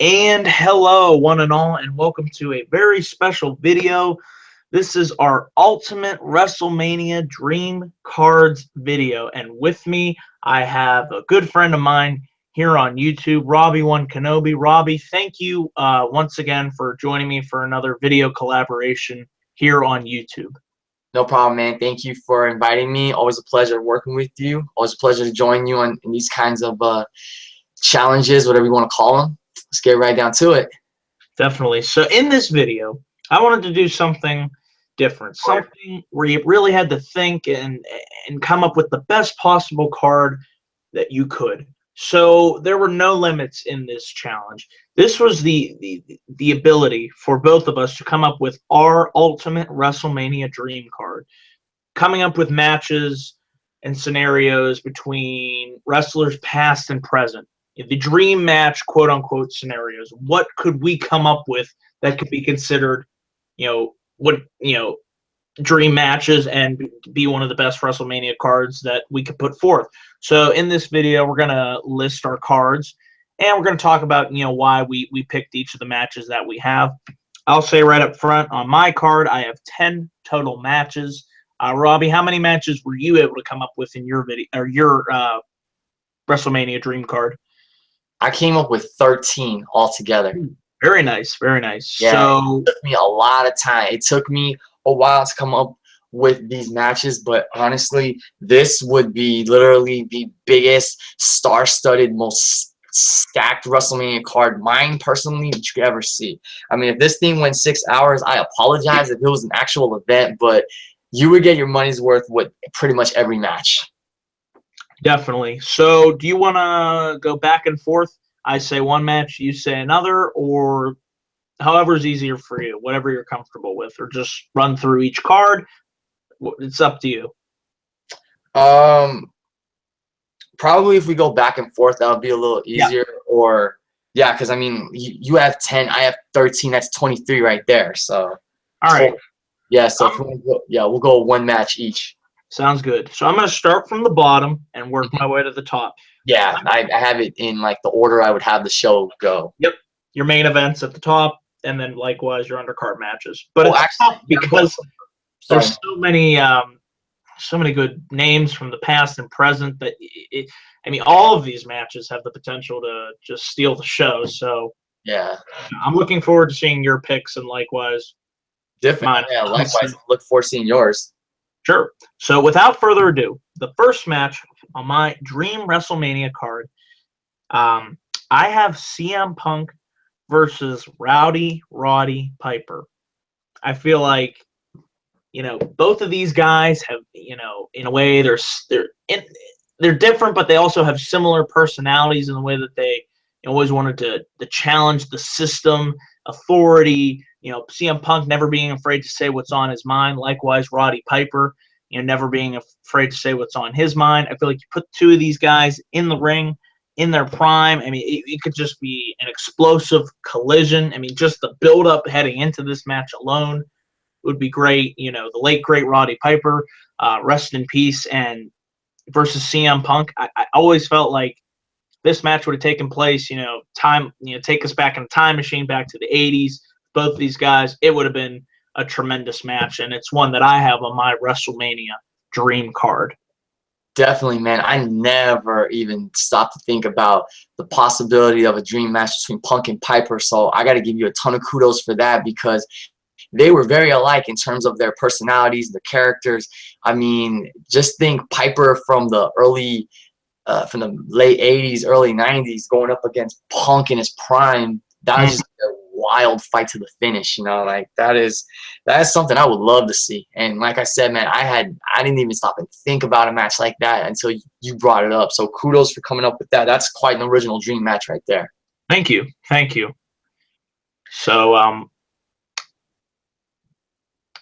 And hello, one and all, and welcome to a very special video. This is our Ultimate WrestleMania Dream Cards video, and with me, I have a good friend of mine here on YouTube, Robbie One Kenobi. Robbie, thank you once again for joining me for another video collaboration here on YouTube. No problem, man. Thank you for inviting me. Always a pleasure working with you. Always a pleasure to join you in these kinds of challenges, whatever you want to call them. Let's get right down to it. Definitely. So in this video, I wanted to do something different, something where you really had to think and come up with the best possible card that you could. So there were no limits in this challenge. This was the ability for both of us to come up with our ultimate WrestleMania dream card, coming up with matches and scenarios between wrestlers past and present. The dream match, quote unquote, scenarios. What could we come up with that could be considered, dream matches and be one of the best WrestleMania cards that we could put forth? So in this video, we're gonna list our cards, and we're gonna talk about why we picked each of the matches that we have. I'll say right up front, on my card, I have 10 total matches. Robbie, how many matches were you able to come up with in your video or your WrestleMania dream card? I came up with 13 altogether. Very nice, very nice. Yeah, so it took me a lot of time. It took me a while to come up with these matches, but honestly, this would be literally the biggest star-studded, most stacked WrestleMania card, mine personally, that you could ever see. I mean, if this thing went 6 hours, I apologize if it was an actual event, but you would get your money's worth with pretty much every match. Definitely. So do you want to go back and forth? I say one match, you say another, or however's easier for you, whatever you're comfortable with, or just run through each card. It's up to you. Probably if we go back and forth, that'll be a little easier. Yeah. Or yeah, because I mean, you have 10, I have 13. That's 23 right there. So all right. Yeah. So if we'll go one match each. Sounds good. So I'm going to start from the bottom and work my way to the top. Yeah, I have it in like the order I would have the show go. Yep. Your main events at the top, and then likewise your undercard matches. But it's actually, tough because there's so many good names from the past and present that I mean, all of these matches have the potential to just steal the show. So yeah, I'm looking forward to seeing your picks, and likewise. Different. Yeah, likewise. Look forward to seeing yours. Sure. So without further ado, the first match on my Dream WrestleMania card, I have CM Punk versus Roddy Piper. I feel like, both of these guys have, in a way, they're different, but they also have similar personalities in the way that they always wanted to challenge the system, authority. CM Punk never being afraid to say what's on his mind. Likewise, Roddy Piper, never being afraid to say what's on his mind. I feel like you put two of these guys in the ring in their prime. I mean, it could just be an explosive collision. I mean, just the build-up heading into this match alone would be great. The late, great Roddy Piper, rest in peace, and versus CM Punk. I always felt like this match would have taken place, take us back in a time machine back to the 80s. Both of these guys, it would have been a tremendous match, and it's one that I have on my WrestleMania dream card. Definitely, man. I never even stopped to think about the possibility of a dream match between Punk and Piper, so I got to give you a ton of kudos for that because they were very alike in terms of their personalities, their characters. I mean, just think Piper from the late 80s, early 90s going up against Punk in his prime. That was just a wild fight to the finish, like that is something I would love to see. And like I said, man, I didn't even stop and think about a match like that until you brought it up. So kudos for coming up with that. That's quite an original dream match right there. Thank you. So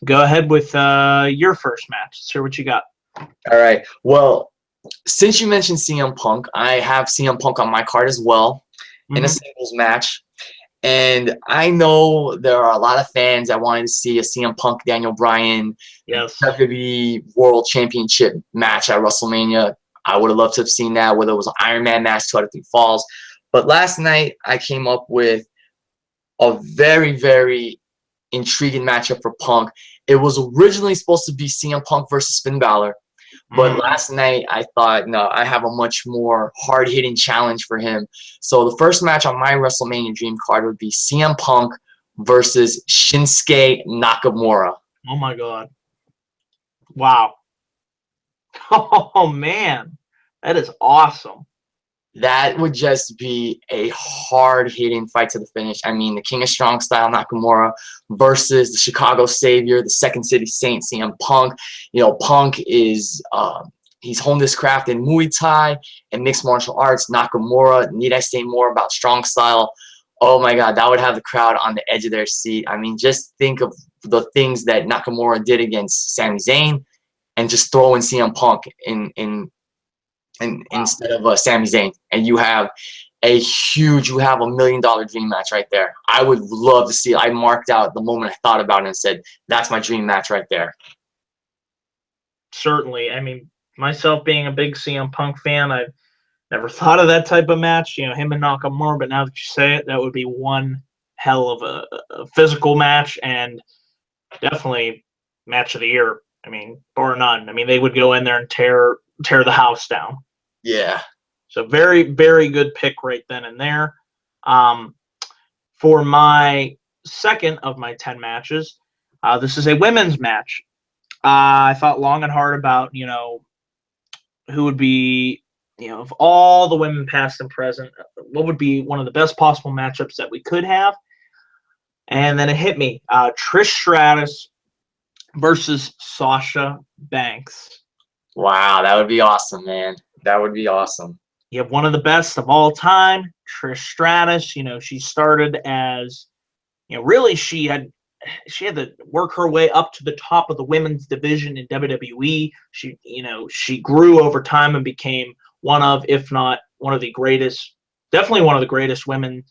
go ahead with your first match. Let's hear what you got. All right. Well, since you mentioned CM Punk, I have CM Punk on my card as well in a singles match. And I know there are a lot of fans that wanted to see a CM Punk, Daniel Bryan, WWE World Championship match at WrestleMania. I would have loved to have seen that, whether it was an Iron Man match, 2 out of 3 falls. But last night, I came up with a very, very intriguing matchup for Punk. It was originally supposed to be CM Punk versus Finn Balor. But last night, I thought, no, I have a much more hard-hitting challenge for him. So the first match on my WrestleMania Dream card would be CM Punk versus Shinsuke Nakamura. Oh, my God. Wow. Oh, man. That is awesome. That would just be a hard-hitting fight to the finish. I mean, the King of Strong Style Nakamura versus the Chicago Savior, the Second City Saint, CM Punk. You know, Punk is he's honed his craft in Muay Thai and mixed martial arts. Nakamura, need I say more about Strong Style? Oh my God, that would have the crowd on the edge of their seat. I mean, just think of the things that Nakamura did against Sami Zayn, and just throw in CM Punk instead of Sami Zayn, and you have $1 million dream match right there. I would love to see it. I marked out the moment I thought about it and said, that's my dream match right there. Certainly. I mean, myself being a big CM Punk fan, I've never thought of that type of match, you know, him and Nakamura, but now that you say it, that would be one hell of a physical match, and definitely match of the year. I mean, bar none. I mean, they would go in there and tear the house down. Yeah. So very, very good pick right then and there. For my second of my 10 matches, this is a women's match. I thought long and hard about, you know, who would be, you know, of all the women past and present, what would be one of the best possible matchups that we could have. And then it hit me. Trish Stratus versus Sasha Banks. Wow, that would be awesome, man. That would be awesome. You have one of the best of all time, Trish Stratus. You know, she started as, you know, really she had to work her way up to the top of the women's division in WWE. She grew over time and became one of, if not one of the greatest, definitely one of the greatest women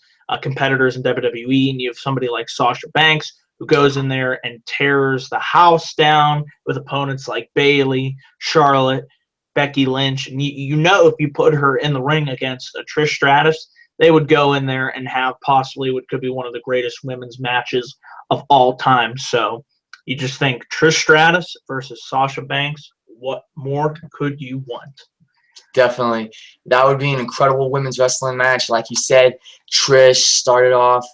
competitors in WWE. And you have somebody like Sasha Banks, who goes in there and tears the house down with opponents like Bayley, Charlotte, Becky Lynch. And you know, if you put her in the ring against a Trish Stratus, they would go in there and have possibly what could be one of the greatest women's matches of all time. So you just think Trish Stratus versus Sasha Banks, what more could you want? Definitely. That would be an incredible women's wrestling match. Like you said, Trish started off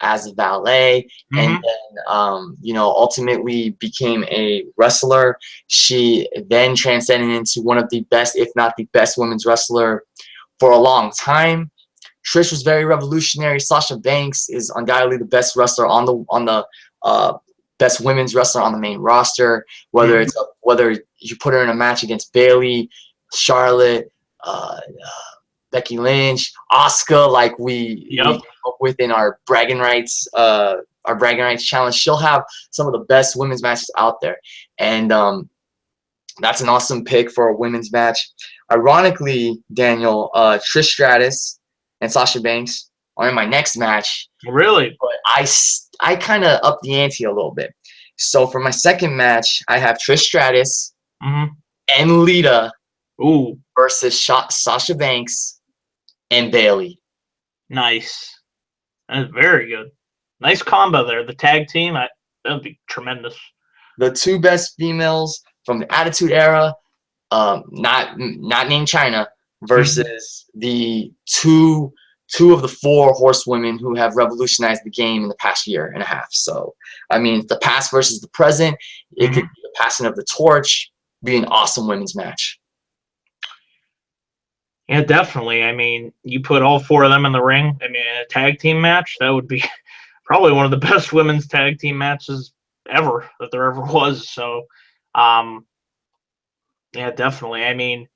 as a valet, and then ultimately became a wrestler. She then transcended into one of the best, if not the best, women's wrestler for a long time. Trish was very revolutionary. Sasha Banks is undoubtedly the best wrestler on the best women's wrestler on the main roster. Whether you put her in a match against Bayley, Charlotte, Becky Lynch, Asuka, like we came up with in our bragging rights challenge, she'll have some of the best women's matches out there, and that's an awesome pick for a women's match. Ironically, Daniel, Trish Stratus and Sasha Banks are in my next match. Really? But I kind of upped the ante a little bit. So for my second match, I have Trish Stratus and Lita versus Sasha Banks and Bayley. Nice. That's very good. Nice combo there. The tag team, that would be tremendous. The two best females from the Attitude Era, not named China, versus the two of the four horsewomen who have revolutionized the game in the past year and a half. So, I mean, the past versus the present, it could be the passing of the torch, be an awesome women's match. Yeah, definitely. I mean, you put all four of them in the ring. I mean, a tag team match, that would be probably one of the best women's tag team matches ever that there ever was. So, yeah, definitely. I mean,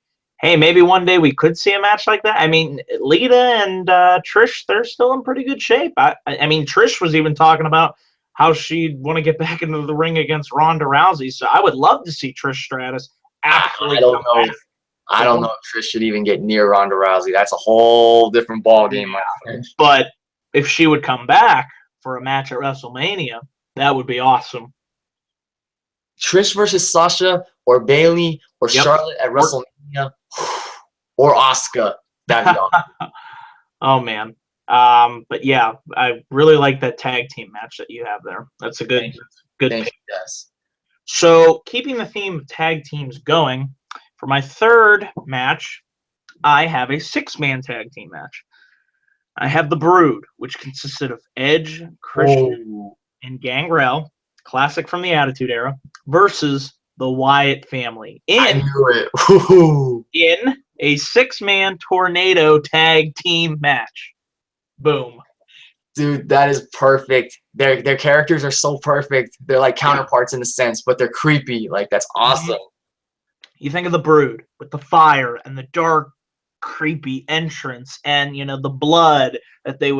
hey, maybe one day we could see a match like that. I mean, Lita and Trish, they're still in pretty good shape. I mean, Trish was even talking about how she'd want to get back into the ring against Ronda Rousey. So I would love to see Trish Stratus actually come back. I don't know if Trish should even get near Ronda Rousey. That's a whole different ballgame, my friend. But if she would come back for a match at WrestleMania, that would be awesome. Trish versus Sasha or Bayley or Charlotte at WrestleMania or Asuka. That'd be awesome. Oh man. But yeah, I really like that tag team match that you have there. That's a good Thank pick. you. Yes. So keeping the theme of tag teams going, for my third match, I have a 6-man tag team match. I have the Brood, which consisted of Edge, Christian, Oh, and Gangrel, classic from the Attitude Era, versus the Wyatt family I in knew it. Ooh. a 6-man tornado tag team match. Boom. Dude, that is perfect. Their characters are so perfect. They're like counterparts in a sense, but they're creepy. Like that's awesome. You think of the Brood with the fire and the dark, creepy entrance, and the blood that the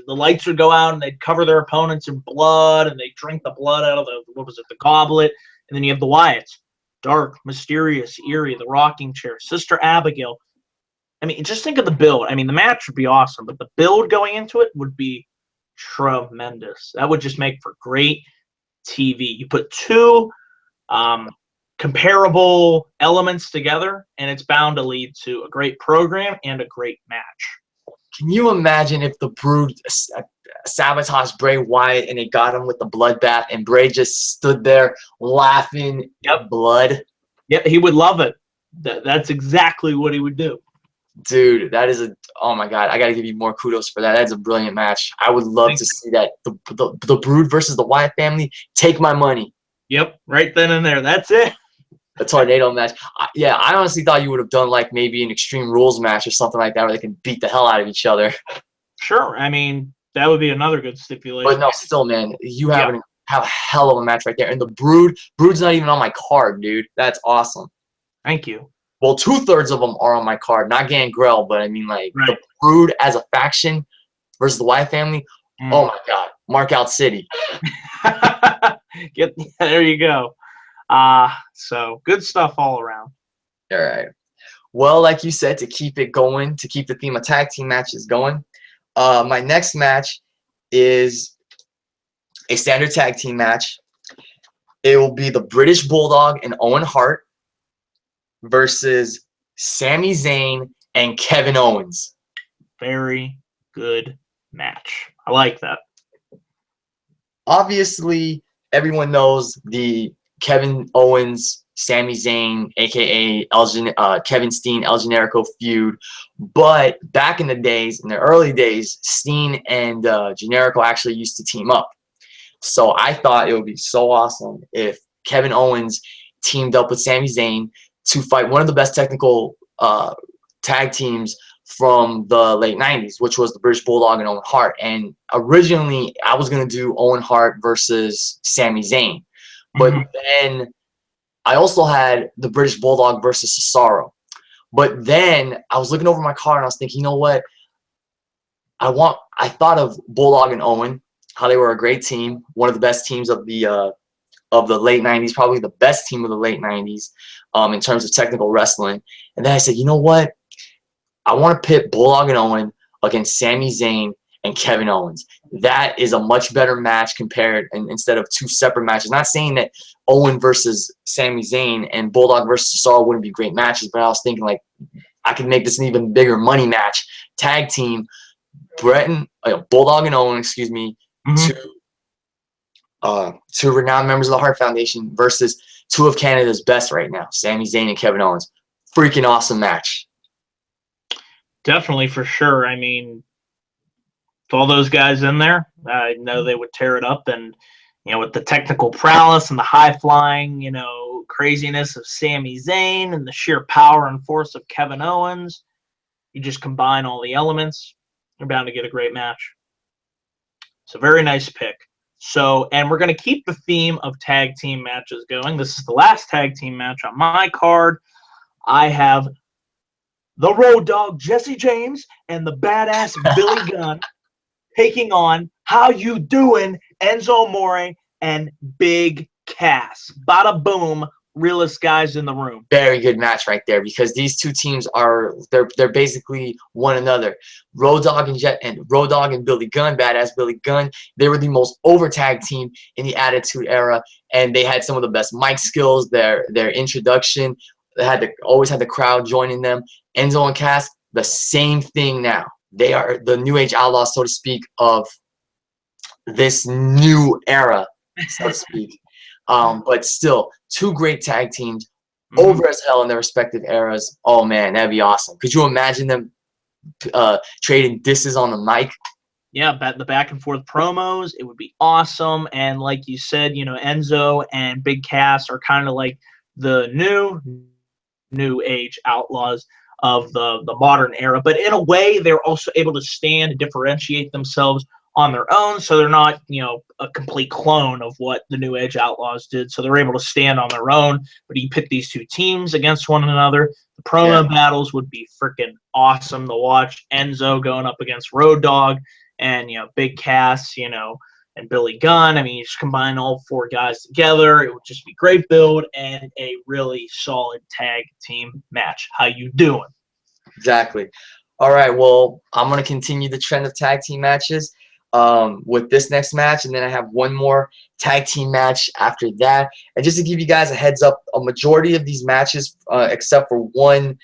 lights would go out and they'd cover their opponents in blood, and they drink the blood out of the goblet, and then you have the Wyatts, dark, mysterious, eerie, the rocking chair, Sister Abigail. I mean, just think of the build. I mean, the match would be awesome, but the build going into it would be tremendous. That would just make for great TV. You put two comparable elements together, and it's bound to lead to a great program and a great match. Can you imagine if the Brood sabotaged Bray Wyatt and they got him with the bloodbath, and Bray just stood there laughing at blood? Yeah, he would love it. That's exactly what he would do. Dude, that is oh my God, I got to give you more kudos for that. That's a brilliant match. I would love to see that. The Brood versus the Wyatt family. Take my money. Yep, right then and there. That's it. A tornado match. Yeah, I honestly thought you would have done like maybe an Extreme Rules match or something like that where they can beat the hell out of each other. Sure. I mean, that would be another good stipulation. But no, still, man, you have a hell of a match right there. And the Brood's not even on my card, dude. That's awesome. Thank you. Well, 2/3 of them are on my card, not Gangrel, but I mean like the Brood as a faction versus the Wyatt family. Oh my God, mark out City. There you go. So good stuff all around. All right. Well, like you said, to keep it going, to keep the theme of tag team matches going, my next match is a standard tag team match. It will be the British Bulldog and Owen Hart versus Sami Zayn and Kevin Owens. Very good match. I like that. Obviously, everyone knows the Kevin Owens, Sami Zayn, aka Kevin Steen, El Generico feud. But back in the days, in the early days, Steen and Generico actually used to team up. So I thought it would be so awesome if Kevin Owens teamed up with Sami Zayn to fight one of the best technical tag teams from the late 90s, which was the British Bulldog and Owen Hart. And originally, I was going to do Owen Hart versus Sami Zayn. But then I also had the British Bulldog versus Cesaro. But then I was looking over my card and I was thinking, you know what? I thought of Bulldog and Owen, how they were a great team, one of the best teams of the late 90s, probably the best team of the late 90s in terms of technical wrestling. And then I said, you know what? I want to pit Bulldog and Owen against Sami Zayn and Kevin Owens. That is a much better match compared, and instead of two separate matches. Not saying that Owen versus Sami Zayn and Bulldog versus Cesaro wouldn't be great matches, but I was thinking like I could make this an even bigger money match. Tag team, Bulldog and Owen, excuse me, two renowned members of the Hart Foundation versus two of Canada's best right now, Sami Zayn and Kevin Owens. Freaking awesome match. Definitely, for sure. I mean, with all those guys in there, I know they would tear it up. And, with the technical prowess and the high-flying, craziness of Sami Zayn and the sheer power and force of Kevin Owens, you just combine all the elements, you're bound to get a great match. It's a very nice pick. So, and we're going to keep the theme of tag team matches going. This is the last tag team match on my card. I have the Road Dogg Jesse James and the badass Billy Gunn taking on How You Doing Enzo Amore and Big Cass. Bada boom, realest guys in the room. Very good match right there, because these two teams they're basically one another. Road Dogg and Billy Gunn, badass Billy Gunn, they were the most over tag team in the Attitude Era, and they had some of the best mic skills. Their introduction, they always had the crowd joining them. Enzo and Cass, the same thing now. They are the New Age Outlaws, so to speak, of this new era, so to speak. But still, two great tag teams, over as hell in their respective eras. Oh man, that'd be awesome. Could you imagine them trading disses on the mic? Yeah, the back and forth promos, it would be awesome. And like you said, you know, Enzo and Big Cass are kind of like the new age Outlaws of the modern era. But in a way, they're also able to stand and differentiate themselves on their own, so they're not, you know, a complete clone of what the New Age Outlaws did. So they're able to stand on their own. But you pit these two teams against one another. The promo battles would be freaking awesome to watch. Enzo going up against Road Dogg, and, you know, Big Cass, you know, and Billy Gunn. I mean, you just combine all four guys together. It would just be great build and a really solid tag team match. How you doing? Exactly. All right. Well, I'm going to continue the trend of tag team matches with this next match, and then I have one more tag team match after that. And just to give you guys a heads up, a majority of these matches, except for one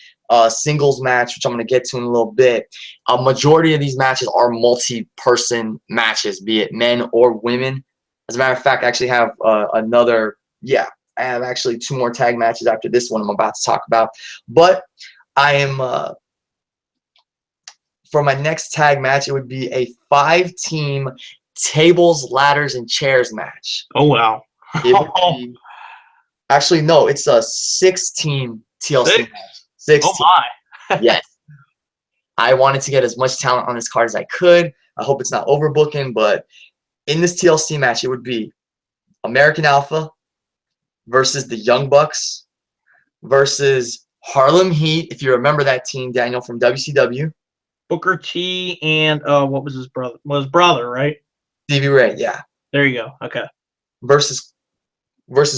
singles match, which I'm going to get to in a little bit, a majority of these matches are multi-person matches, be it men or women. As a matter of fact, I actually have I have actually two more tag matches after this one I'm about to talk about. But I am, for my next tag match, it would be a 5-team tables, ladders, and chairs match. Oh, wow. It would be, actually, no, it's a 6-team TLC match. 6 Oh, my. Yes. I wanted to get as much talent on this card as I could. I hope it's not overbooking, but in this TLC match, it would be American Alpha versus the Young Bucks versus Harlem Heat, if you remember that team, Daniel, from WCW. Booker T and what was his brother? Well, his brother, right? Stevie Ray, yeah. There you go. Okay. Versus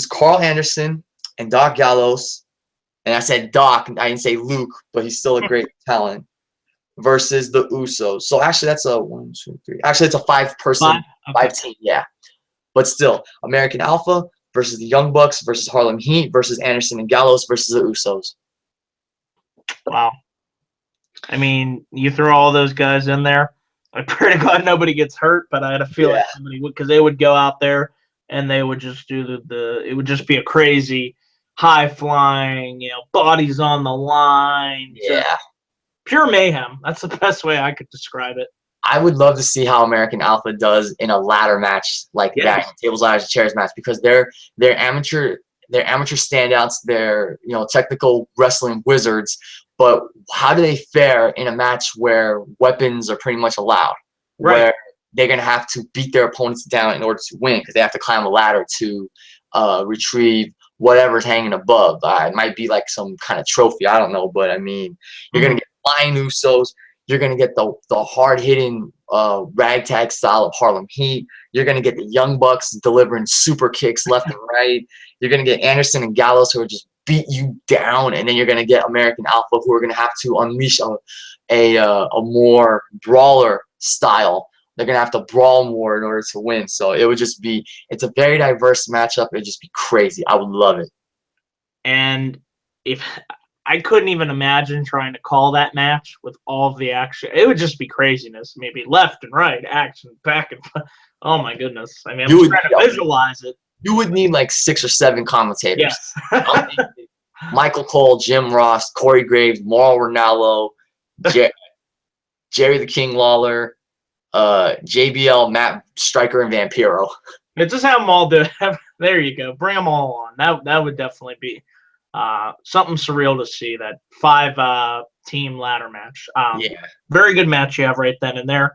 Carl Anderson and Doc Gallows. And I said Doc, I didn't say Luke, but he's still a great talent. Versus the Usos. So actually, that's a 1, 2, 3. Actually, it's a 5-person, 5-team, yeah. But still, American Alpha versus the Young Bucks versus Harlem Heat versus Anderson and Gallows versus the Usos. Wow. I mean, you throw all those guys in there, I pray to God nobody gets hurt, but I had a feeling somebody would, because they would go out there and they would just do it would just be a crazy high flying, you know, bodies on the line. Yeah. Pure mayhem. That's the best way I could describe it. I would love to see how American Alpha does in a ladder match like that, tables, ladders, chairs match, because they're amateur standouts, they're, you know, technical wrestling wizards. But how do they fare in a match where weapons are pretty much allowed, where they're gonna have to beat their opponents down in order to win, because they have to climb a ladder to retrieve whatever's hanging above? It might be like some kind of trophy, I don't know, but I mean, you're gonna get flying Usos. You're going to get the hard-hitting ragtag style of Harlem Heat. You're going to get the Young Bucks delivering super kicks left and right. You're going to get Anderson and Gallows who are just beat you down. And then you're going to get American Alpha who are going to have to unleash a more brawler style. They're going to have to brawl more in order to win. So it would just be – it's a very diverse matchup. It would just be crazy. I would love it. And if – I couldn't even imagine trying to call that match with all of the action. It would just be craziness. Maybe left and right, action, back and forth. Oh, my goodness. I mean, I'm just trying to visualize it. You would need like 6 or 7 commentators. Yes. Michael Cole, Jim Ross, Corey Graves, Mauro Ranallo, Jerry the King Lawler, JBL, Matt Stryker, and Vampiro. Just have them all do it. There you go. Bring them all on. That would definitely be something surreal to see, that 5-team ladder match. Very good match you have right then and there.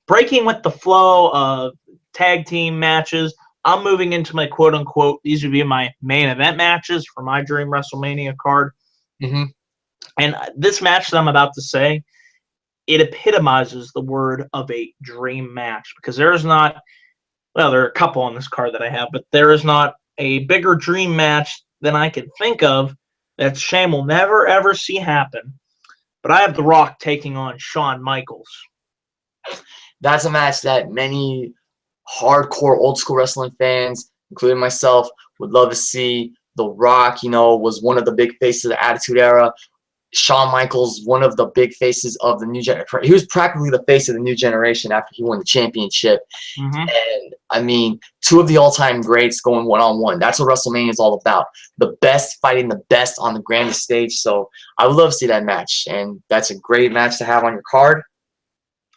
Breaking with the flow of tag team matches, I'm moving into my quote-unquote, these would be my main event matches for my Dream WrestleMania card. And this match that I'm about to say, it epitomizes the word of a dream match, because there is not, well, there are a couple on this card that I have, but there is not a bigger dream match than I can think of that Shane will never, ever see happen. But I have The Rock taking on Shawn Michaels. That's a match that many hardcore old school wrestling fans, including myself, would love to see. The Rock, you know, was one of the big faces of the Attitude Era. Shawn Michaels, one of the big faces of the new generation. He was practically the face of the new generation after he won the championship. Mm-hmm. And I mean, two of the all-time greats going one-on-one. That's what WrestleMania is all about. The best fighting the best on the grandest stage. So I would love to see that match. And that's a great match to have on your card.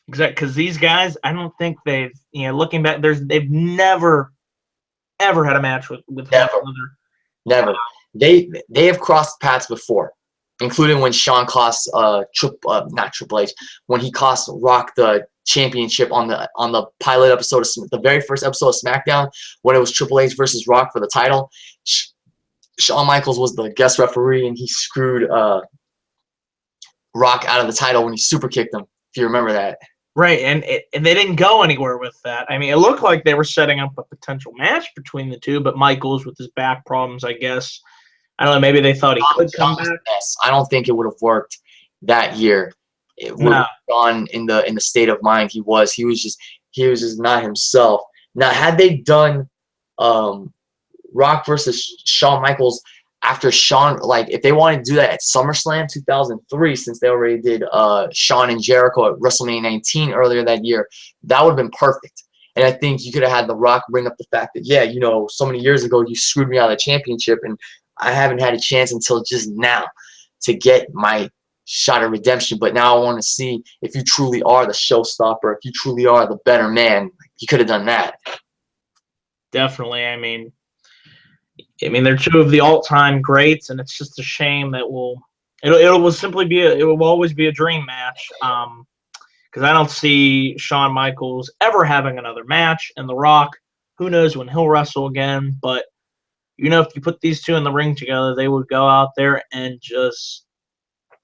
Exactly, because these guys, I don't think they've, looking back, they've never, ever had a match with one another. Never. They have crossed paths before, including when Shawn cost not Triple H, when he cost Rock the championship on the pilot episode of the very first episode of SmackDown, when it was Triple H versus Rock for the title. Shawn Michaels was the guest referee, and he screwed Rock out of the title when he super kicked him. If you remember that. Right, and they didn't go anywhere with that. I mean, it looked like they were setting up a potential match between the two, but Michaels, with his back problems, I guess, I don't know, maybe they thought he could come back. I don't think it would have worked that year. It would have gone in the state of mind he was. He was just not himself. Now, had they done Rock versus Shawn Michaels after Shawn, like if they wanted to do that at SummerSlam 2003, since they already did Shawn and Jericho at WrestleMania 19 earlier that year, that would have been perfect. And I think you could have had The Rock bring up the fact that, yeah, so many years ago you screwed me out of the championship, and I haven't had a chance until just now to get my shot of redemption. But now I want to see if you truly are the showstopper, if you truly are the better man. You could have done that. Definitely. I mean, they're two of the all-time greats, and it's just a shame that it will always be a dream match. Because I don't see Shawn Michaels ever having another match, and The Rock, who knows when he'll wrestle again. But if you put these two in the ring together, they would go out there and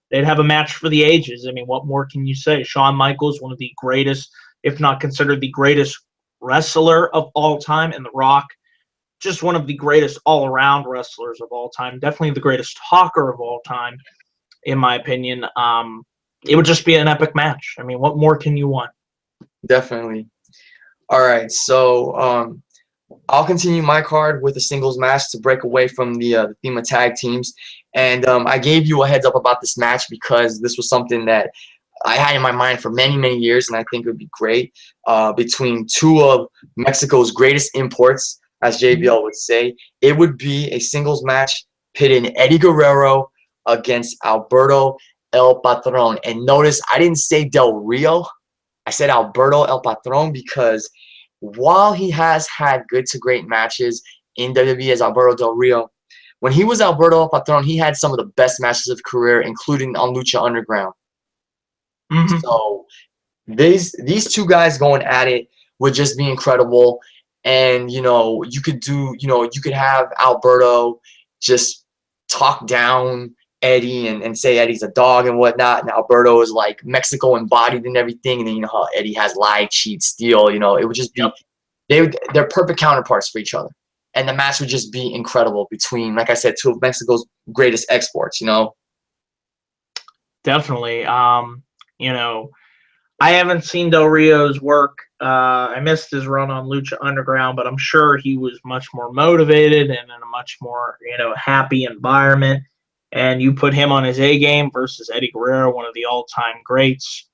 they'd have a match for the ages. I mean, what more can you say? Shawn Michaels, one of the greatest, if not considered the greatest wrestler of all time, and The Rock, just one of the greatest all-around wrestlers of all time, definitely the greatest talker of all time, in my opinion. It would just be an epic match. I mean, what more can you want? Definitely. All right, so I'll continue my card with a singles match to break away from the theme of tag teams. And I gave you a heads up about this match because this was something that I had in my mind for many, many years, and I think it would be great between two of Mexico's greatest imports, as JBL would say. It would be a singles match pitting Eddie Guerrero against Alberto El Patron. And notice I didn't say Del Rio. I said Alberto El Patron because while he has had good to great matches in WWE as Alberto Del Rio, when he was Alberto El Patron, he had some of the best matches of his career, including on Lucha Underground. Mm-hmm. So these two guys going at it would just be incredible. And you could have Alberto just talk down Eddie and say Eddie's a dog and whatnot, and Alberto is like Mexico embodied and everything, and then how Eddie has lie, cheat, steal. It would just be they're perfect counterparts for each other, and the match would just be incredible between, like I said, two of Mexico's greatest exports. Definitely. I haven't seen Del Rio's work. I missed his run on Lucha Underground, but I'm sure he was much more motivated and in a much more, happy environment. And you put him on his A game versus Eddie Guerrero, one of the all-time greats.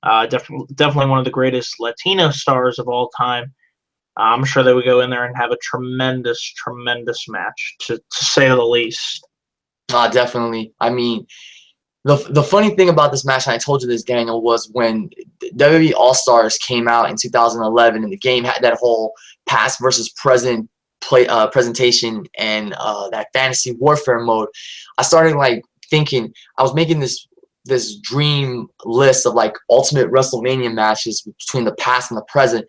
Definitely one of the greatest Latino stars of all time. I'm sure they would go in there and have a tremendous, tremendous match, to say the least. Definitely. I mean, the funny thing about this match, and I told you this, Daniel, was when WWE All-Stars came out in 2011 and the game had that whole past versus present presentation and that fantasy warfare mode, I started thinking, I was making this dream list of ultimate WrestleMania matches between the past and the present,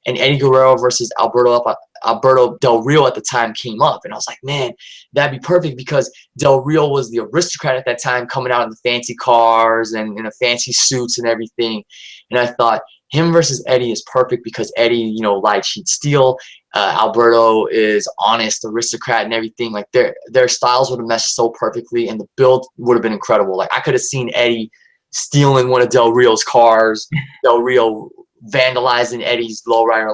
and Eddie Guerrero versus Alberto Del Rio at the time came up, and I was like, man, that'd be perfect because Del Rio was the aristocrat at that time, coming out in the fancy cars and in the fancy suits and everything, and I thought him versus Eddie is perfect because Eddie, lie, cheat, steal. Alberto is honest, aristocrat, and everything. Their styles would have meshed so perfectly, and the build would have been incredible. I could have seen Eddie stealing one of Del Rio's cars, Del Rio vandalizing Eddie's lowrider.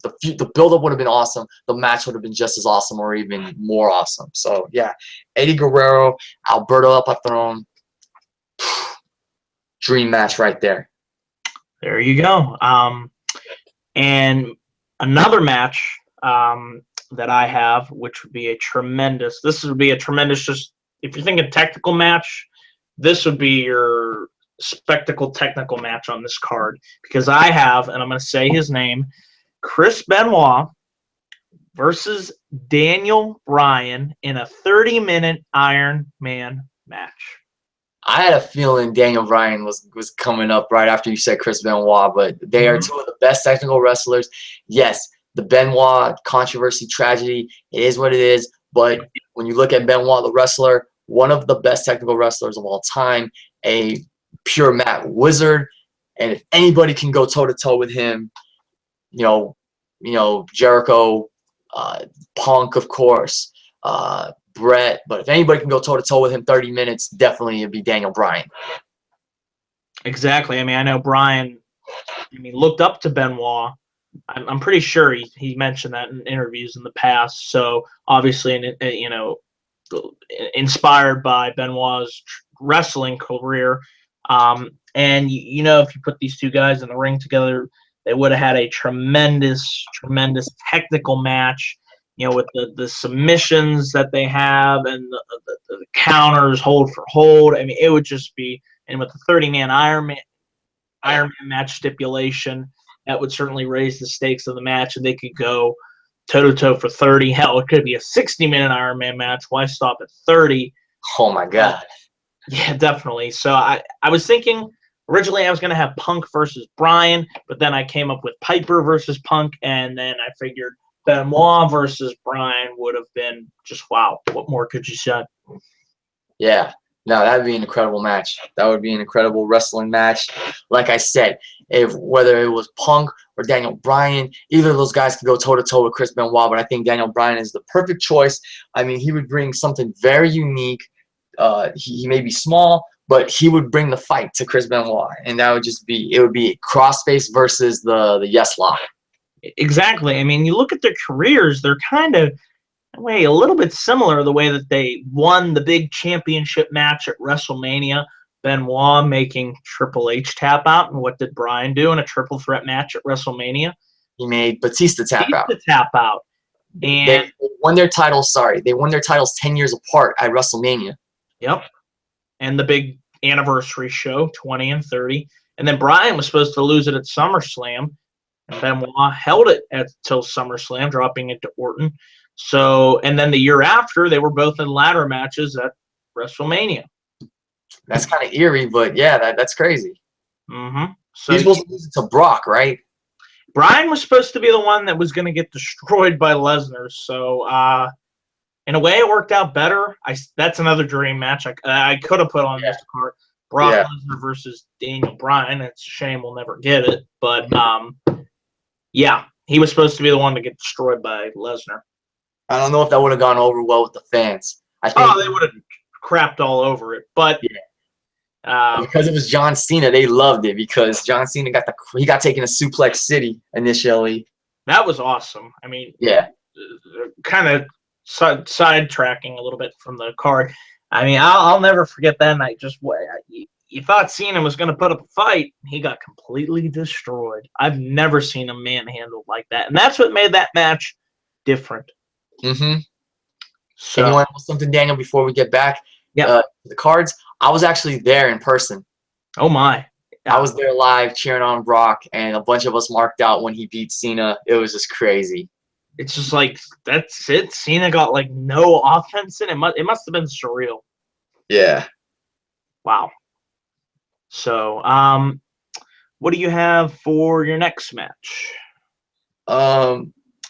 The build-up would have been awesome. The match would have been just as awesome or even more awesome. So, yeah, Eddie Guerrero, Alberto El Patron, dream match right there. There you go. And another match that I have, which would be this would be a tremendous, just if you're thinking technical match, this would be your spectacle technical match on this card, because I have, and I'm going to say his name, Chris Benoit versus Daniel Bryan in a 30-minute Iron Man match. I had a feeling Daniel Bryan was coming up right after you said Chris Benoit, but they are two of the best technical wrestlers. Yes, the Benoit controversy tragedy, it is what it is, but when you look at Benoit the wrestler, one of the best technical wrestlers of all time, a pure mat wizard, and if anybody can go toe-to-toe with him, you know, Jericho, Punk, of course, Bret, but if anybody can go toe-to-toe with him 30 minutes, definitely it'd be Daniel Bryan. Exactly. I mean, I know Bryan, looked up to Benoit. I'm pretty sure he mentioned that in interviews in the past. So obviously, inspired by Benoit's wrestling career. And if you put these two guys in the ring together, they would have had a tremendous, tremendous technical match. With the submissions that they have and the counters, hold for hold. I mean, it would just be, and with the 30-man Iron Man match stipulation, that would certainly raise the stakes of the match, and they could go toe-to-toe for 30. Hell, it could be a 60-minute Iron Man match. Why stop at 30? Oh, my God. Yeah, definitely. So I was thinking, originally I was going to have Punk versus Bryan, but then I came up with Piper versus Punk, and then I figured Benoit versus Bryan would have been just wow. What more could you say? Yeah, no, that'd be an incredible match. That would be an incredible wrestling match. Like I said, whether it was Punk or Daniel Bryan, either of those guys could go toe-to-toe with Chris Benoit, but I think Daniel Bryan is the perfect choice. I mean, he would bring something very unique. He may be small, but he would bring the fight to Chris Benoit, and that would just be, it would be crossface versus the yes lock. Exactly. I mean, you look at their careers, they're kind of a little bit similar, the way that they won the big championship match at WrestleMania. Benoit making Triple H tap out, and what did Bryan do in a triple threat match at WrestleMania? He made Batista tap out. And they won their titles. They won their titles 10 years apart at WrestleMania. Yep. And the big anniversary show, 20 and 30. And then Bryan was supposed to lose it at SummerSlam. And Benoit held it till SummerSlam, dropping it to Orton. So, and then the year after, they were both in ladder matches at WrestleMania. That's kind of eerie, but yeah, that's crazy. Mm-hmm. So he's supposed to lose it to Brock, right? Bryan was supposed to be the one that was going to get destroyed by Lesnar. So, in a way, it worked out better. That's another dream match I could have put on this card. Brock Lesnar versus Daniel Bryan. It's a shame we'll never get it, but yeah, he was supposed to be the one to get destroyed by Lesnar. I don't know if that would have gone over well with the fans. I think they would have crapped all over it, but because it was John Cena, they loved it because John Cena got taken to Suplex City initially. That was awesome. I mean, kind of sidetracking a little bit from the card. I mean, I'll never forget that night. You thought Cena was going to put up a fight. He got completely destroyed. I've never seen a manhandled like that. And that's what made that match different. Mm-hmm. So, and you want to know something, Daniel, before we get back? Yeah. The cards, I was actually there in person. Oh, my. I was there live cheering on Brock, and a bunch of us marked out when he beat Cena. It was just crazy. It's just like, that's it. Cena got, no offense in it. It must have been surreal. Yeah. Wow. So, what do you have for your next match?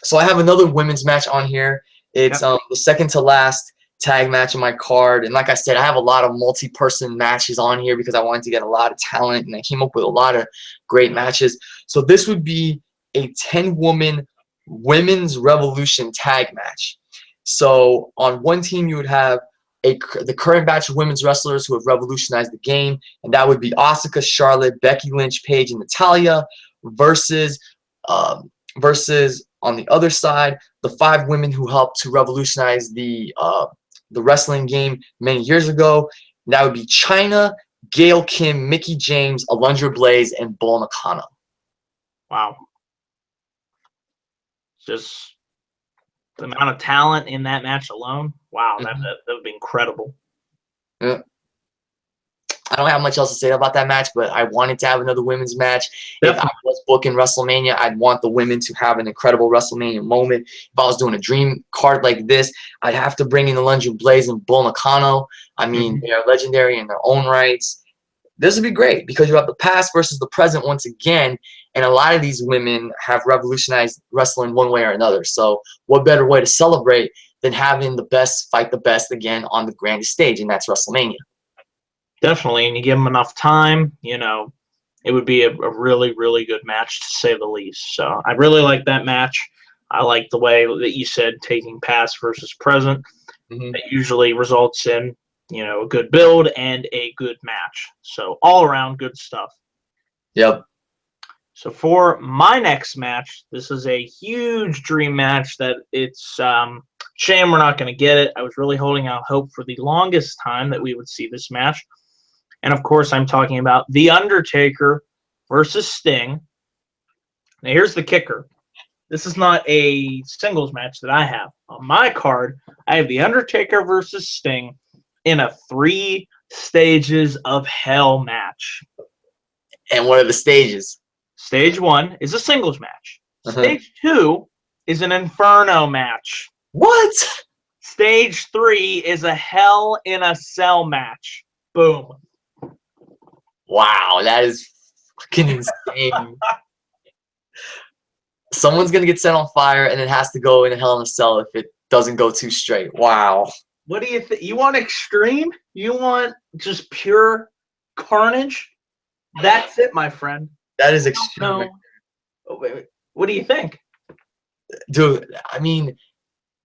So I have another women's match on here. It's the second to last tag match on my card. And like I said, I have a lot of multi-person matches on here because I wanted to get a lot of talent, and I came up with a lot of great matches. So this would be a 10-woman women's revolution tag match. So on one team, you would have the current batch of women's wrestlers who have revolutionized the game, and that would be Asuka, Charlotte, Becky Lynch, Paige, and Natalya versus on the other side, the 5 women who helped to revolutionize the wrestling game many years ago. And that would be Chyna, Gail Kim, Mickey James, Alundra Blaze, and Bull Nakano. Wow. Just the amount of talent in that match alone. Wow, that would be incredible. Yeah. I don't have much else to say about that match, but I wanted to have another women's match. If I was booking WrestleMania, I'd want the women to have an incredible WrestleMania moment. If I was doing a dream card like this, I'd have to bring in Alundra Blaze and Bull Nakano. I mean, they are legendary in their own rights. This would be great because you have the past versus the present once again, and a lot of these women have revolutionized wrestling one way or another. So what better way to celebrate than having the best fight the best again on the grandest stage, and that's WrestleMania. Definitely, and you give them enough time, you know, it would be a really, really good match to say the least. So I really like that match. I like the way that you said taking past versus present. It usually results in, you know, a good build and a good match. So all around good stuff. Yep. So for my next match, this is a huge dream match that it's shame we're not going to get it. I was really holding out hope for the longest time that we would see this match. And, of course, I'm talking about The Undertaker versus Sting. Now, here's the kicker. This is not a singles match that I have. On my card, I have The Undertaker versus Sting in a 3 stages of hell match. And what are the stages? Stage 1 is a singles match. Stage 2 is an Inferno match. What? Stage 3 is a Hell in a Cell match. Boom. Wow, that is fucking insane. Someone's going to get set on fire and it has to go in a Hell in a Cell if it doesn't go too straight. Wow. What do you think? You want extreme? You want just pure carnage? That's it, my friend. That is extreme. No. Wait. What do you think? Dude, I mean,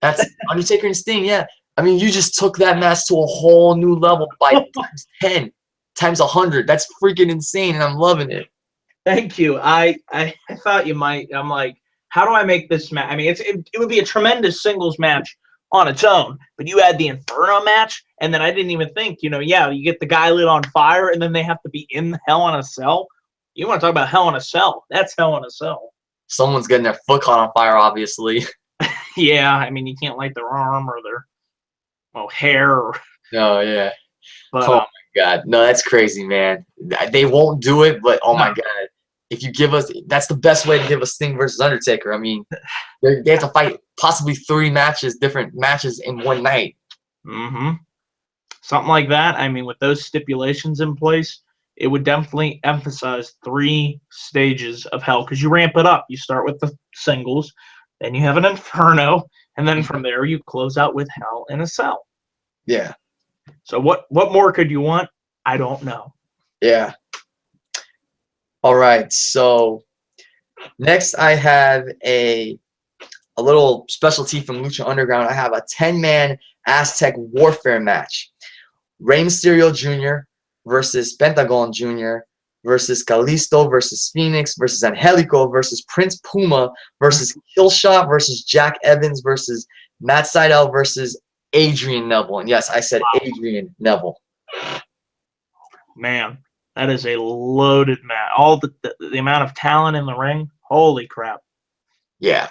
that's Undertaker and Sting, yeah. I mean, you just took that match to a whole new level by times 10, times 100. That's freaking insane, and I'm loving it. Thank you. I thought you might. I'm like, how do I make this match? I mean, it would be a tremendous singles match on its own, but you add the Inferno match, and then I didn't even think, you know, yeah, you get the guy lit on fire, and then they have to be in Hell in a Cell. You want to talk about Hell in a Cell? That's Hell in a Cell. Someone's getting their foot caught on fire, obviously. Yeah, I mean, you can't light their arm or their hair. Oh, yeah. But, oh, my God. No, that's crazy, man. They won't do it, but, oh, my God. If you give us – that's the best way to give us Sting versus Undertaker. I mean, they have to fight possibly 3 matches, different matches in one night. Something like that. I mean, with those stipulations in place, it would definitely emphasize 3 stages of hell because you ramp it up. You start with the singles, then you have an Inferno, and then from there you close out with Hell in a Cell. Yeah. So what more could you want? I don't know. Yeah. All right. So next I have a little specialty from Lucha Underground. I have a 10-man Aztec Warfare match. Rey Mysterio Jr. versus Pentagon Jr. versus Kalisto versus Phoenix versus Angelico versus Prince Puma versus Killshot versus Jack Evans versus Matt Sydal versus Adrian Neville. And yes, I said Adrian Neville. Man, that is a loaded match. All the amount of talent in the ring, holy crap. Yeah.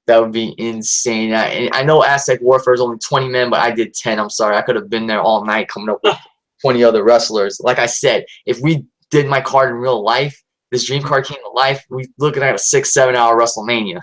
That would be insane. I know Aztec Warfare is only 20 men, but I did 10. I'm sorry. I could have been there all night coming up with 20 other wrestlers. Like I said, if we did my card in real life, this dream card came to life, we're looking at a 6-7 hour WrestleMania.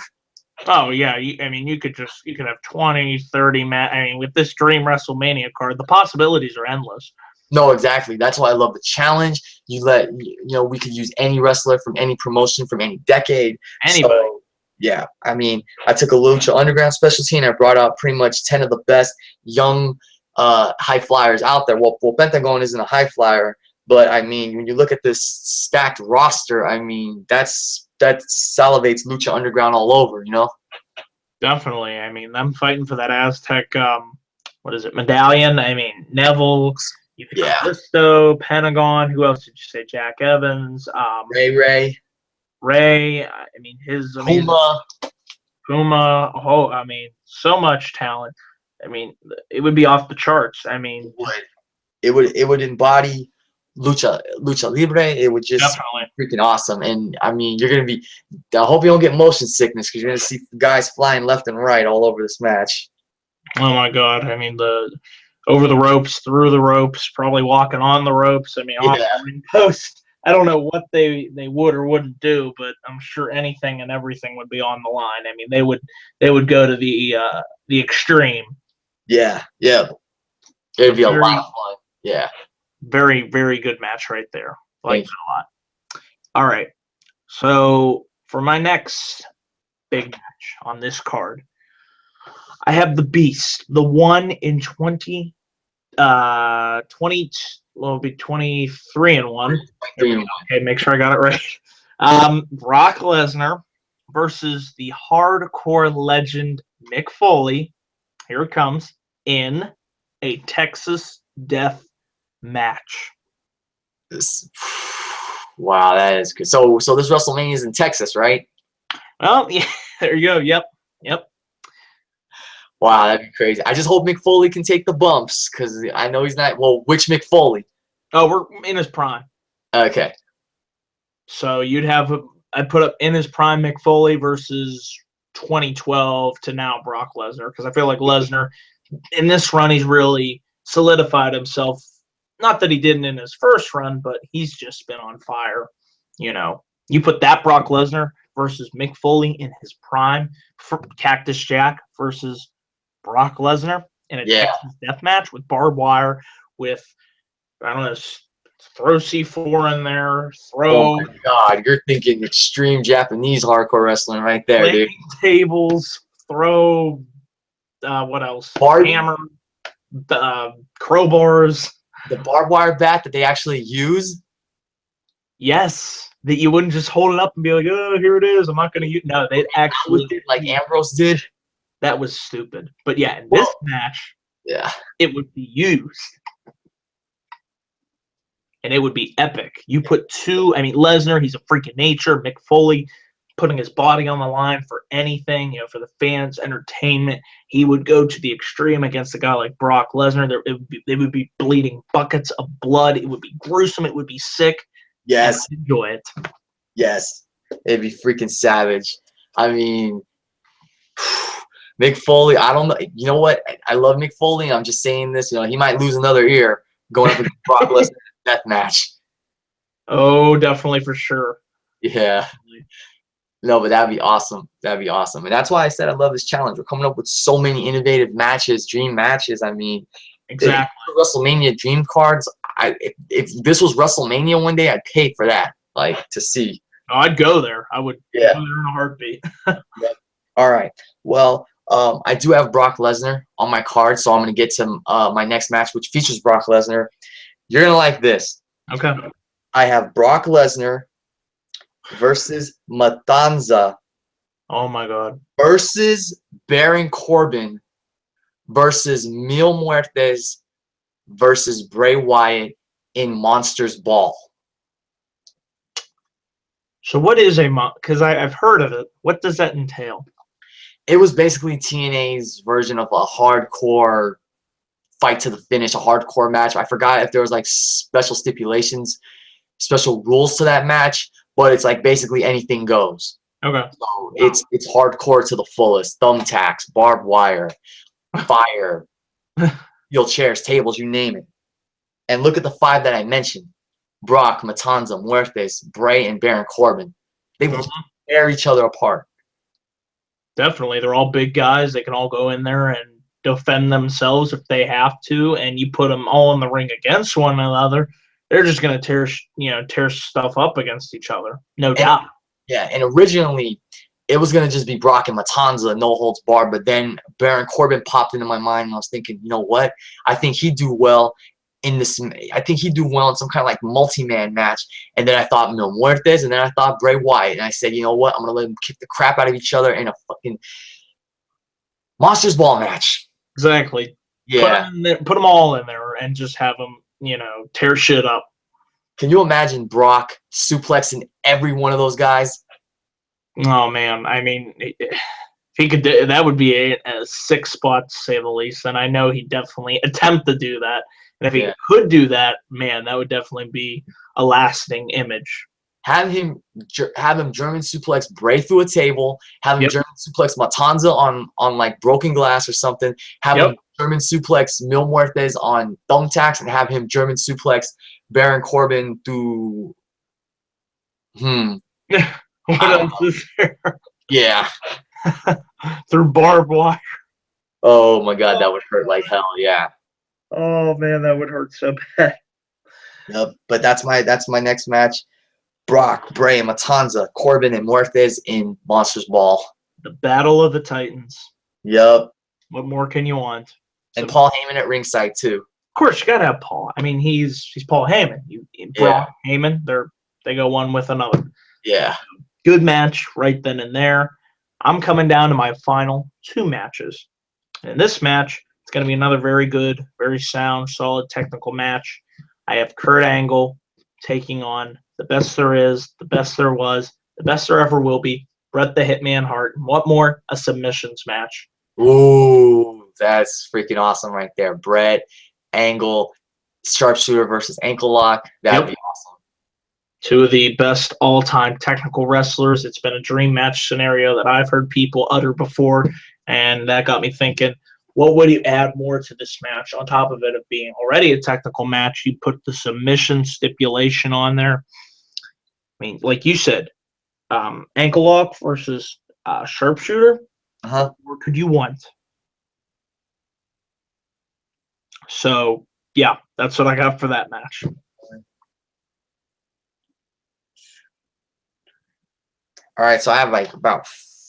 Oh, yeah. I mean, you could have 20, 30 I mean, with this dream WrestleMania card, the possibilities are endless. No, exactly. That's why I love the challenge. We could use any wrestler from any promotion from any decade. Anybody. So, yeah, I mean, I took a Lucha Underground specialty and I brought out pretty much 10 of the best young high flyers out there. Well, Pentagon isn't a high flyer, but I mean, when you look at this stacked roster, I mean, that salivates Lucha Underground all over, you know? Definitely. I mean, them fighting for that Aztec, medallion. I mean, Neville, Kalisto, Pentagon. Who else did you say? Jack Evans. Ray. I mean, Puma. Oh, I mean, so much talent. I mean, it would be off the charts. I mean, it would embody lucha libre, it would just Definitely. be freaking awesome. And I mean, you're gonna be. I hope you don't get motion sickness because you're gonna see guys flying left and right all over this match. Oh my God! I mean, the over the ropes, through the ropes, probably walking on the ropes. I mean, off Yeah. the ring post. I don't know what they would or wouldn't do, but I'm sure anything and everything would be on the line. I mean, they would go to the extreme. Yeah. It'd be a Very, lot of fun. Yeah. very, very good match right there. Like Thank that a lot. All right. So for my next big match on this card, I have the Beast, the 1 in 20, 20, well, it'll be 23 and 1. Okay, make sure I got it right. Brock Lesnar versus the hardcore legend Mick Foley. Here it comes in a Texas death match. Wow, that is good. So this WrestleMania is in Texas, right? Well, yeah, there you go. Yep. Wow, that'd be crazy. I just hope Mick Foley can take the bumps because I know he's not. Well, which Mick Foley? Oh, we're in his prime. Okay. So I'd put up in his prime Mick Foley versus 2012 to now Brock Lesnar, because I feel like Lesnar in this run he's really solidified himself. Not that he didn't in his first run, but he's just been on fire. You know, you put that Brock Lesnar versus Mick Foley in his prime, Cactus Jack versus Brock Lesnar in a Texas death match with barbed wire, with, I don't know, throw C4 in there, Oh my God, you're thinking extreme Japanese hardcore wrestling right there, dude. Tables, throw, what else? Hammer, crowbars. The barbed wire bat that they actually use? Yes. That you wouldn't just hold it up and be like, oh, here it is. I'm not going to use. No, they actually did, like Ambrose did. That was stupid. But yeah, in this match, it would be used. And it would be epic. You put two, I mean, Lesnar, he's a freak of nature. Mick Foley, putting his body on the line for anything, you know, for the fans' entertainment. He would go to the extreme against a guy like Brock Lesnar. They would be bleeding buckets of blood. It would be gruesome. It would be sick. Yes. Enjoy it. Yes. It'd be freaking savage. I mean, Mick Foley, I don't know. You know what? I love Mick Foley. I'm just saying this. You know, he might lose another ear going up against Brock Lesnar in a death match. Oh, definitely, for sure. Yeah. No, but that'd be awesome. That'd be awesome. And that's why I said I love this challenge. We're coming up with so many innovative matches, dream matches. I mean, exactly. WrestleMania dream cards. If this was WrestleMania one day, I'd pay for that, like, to see. Oh, I'd go there. I would go there in a heartbeat. Yep. All right. Well, I do have Brock Lesnar on my card, so I'm going to get to my next match, which features Brock Lesnar. You're going to like this. Okay. I have Brock Lesnar versus Matanza. Oh, my God. Versus Baron Corbin versus Mil Muertes versus Bray Wyatt in Monsters Ball. So what is because I've heard of it. What does that entail? It was basically TNA's version of a hardcore fight to the finish, a hardcore match. I forgot if there was like special stipulations, special rules to that match, but it's like basically anything goes. Okay. So it's hardcore to the fullest. Thumbtacks, barbed wire, fire, steel chairs, tables, you name it. And look at the five that I mentioned. Brock, Matanza, Muertes, Bray, and Baron Corbin. They will tear each other apart. Definitely. They're all big guys. They can all go in there and defend themselves if they have to, and you put them all in the ring against one another, they're just going to tear stuff up against each other. No doubt. Yeah, and originally it was going to just be Brock and Matanza, no holds barred, but then Baron Corbin popped into my mind, and I was thinking, you know what? I think he'd do well in this. I think he'd do well in some kind of like multi-man match. And then I thought Mil Muertes, and then I thought Bray Wyatt, and I said, you know what? I'm going to let them kick the crap out of each other in a fucking Monsters Ball match. Exactly. Yeah. Put them all in there and just have them, tear shit up. Can you imagine Brock suplexing every one of those guys? Oh, man. I mean, if he could that would be a sick spot, to say the least. And I know he'd definitely attempt to do that. And And if he could do that, man, that would definitely be a lasting image. Have him German suplex Bray through a table. Have him German suplex Matanza on like broken glass or something. Have him German suplex Mil Muertes on thumbtacks, and have him German suplex Baron Corbin through. What else is there? Yeah. Through barbed wire. Oh my God, that would hurt like hell. Yeah. Oh man, that would hurt so bad. Yep. But that's my next match. Brock, Bray, Matanza, Corbin, and Muertes in Monsters Ball. The Battle of the Titans. Yep. What more can you want? And Paul Heyman at ringside too. Of course, you gotta have Paul. I mean, he's Paul Heyman. Brock, Heyman, they go one with another. Yeah. Good match right then and there. I'm coming down to my final 2 matches. And in this match, it's going to be another very good, very sound, solid technical match. I have Kurt Angle taking on the best there is, the best there was, the best there ever will be, Bret the Hitman Hart. And what more? A submissions match. Ooh, that's freaking awesome right there. Bret, Angle, sharpshooter versus ankle lock. That would be awesome. 2 of the best all-time technical wrestlers. It's been a dream match scenario that I've heard people utter before, and that got me thinking, what would you add more to this match on top of it of being already a technical match? You put the submission stipulation on there. I mean, like you said, ankle lock versus sharpshooter. What more could you want? So, yeah, that's what I got for that match. All right, so I have like about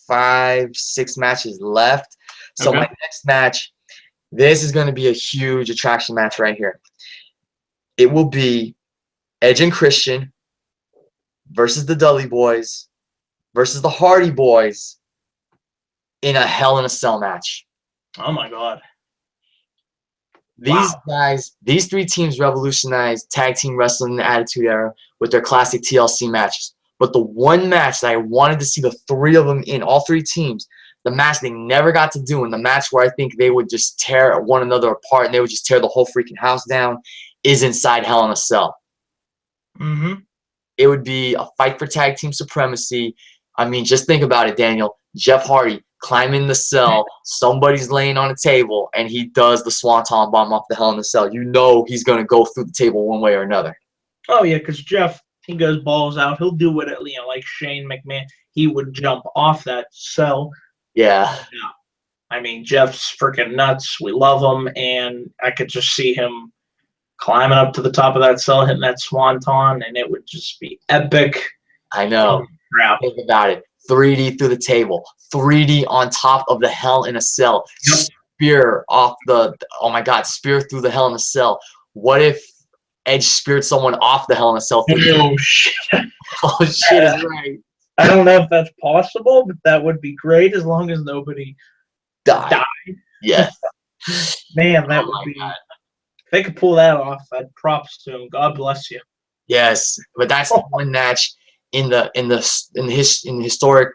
5-6 matches left. So my next match, this is going to be a huge attraction match right here. It will be Edge and Christian versus the Dudley Boys versus the Hardy Boys in a Hell in a Cell match. Oh, my God. These guys, these 3 teams revolutionized tag team wrestling in the Attitude Era with their classic TLC matches. But the one match that I wanted to see the 3 of them in, all 3 teams, the match they never got to do, and the match where I think they would just tear one another apart and they would just tear the whole freaking house down, is inside Hell in a Cell. It would be a fight for tag team supremacy. I mean, just think about it, Daniel. Jeff Hardy climbing the cell, somebody's laying on a table, and he does the Swanton bomb off the Hell in a Cell. You know he's going to go through the table one way or another. Oh, yeah, because Jeff, he goes balls out. He'll do what, like Shane McMahon, he would jump off that cell. Yeah. I mean, Jeff's freaking nuts. We love him, and I could just see him climbing up to the top of that cell, hitting that swanton, and it would just be epic. I know. Think about it. 3D through the table. 3D on top of the Hell in a Cell. Spear off the – oh, my God. Spear through the Hell in a Cell. What if Edge speared someone off the Hell in a Cell? Oh, shit. Oh, shit is right. I don't know if that's possible, but that would be great as long as nobody died. Yes. Man, that would be – if they could pull that off, I'd props to him. God bless you. Yes, but that's the one match in the historic,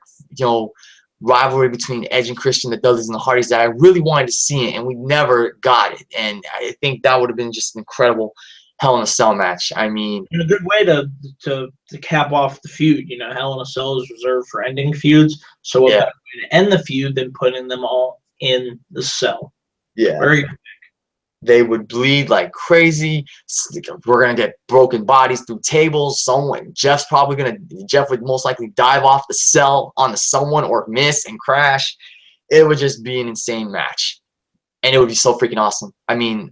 rivalry between Edge and Christian, the Dudleys and the Hardys, that I really wanted to see it, and we never got it. And I think that would have been just an incredible Hell in a Cell match. I mean, and a good way to cap off the feud. Hell in a Cell is reserved for ending feuds, so what better way to end the feud than putting them all in the cell? Yeah, very good. They would bleed like crazy. We're gonna get broken bodies through tables. Jeff would most likely dive off the cell onto someone or miss and crash. It would just be an insane match, and it would be so freaking awesome. I mean,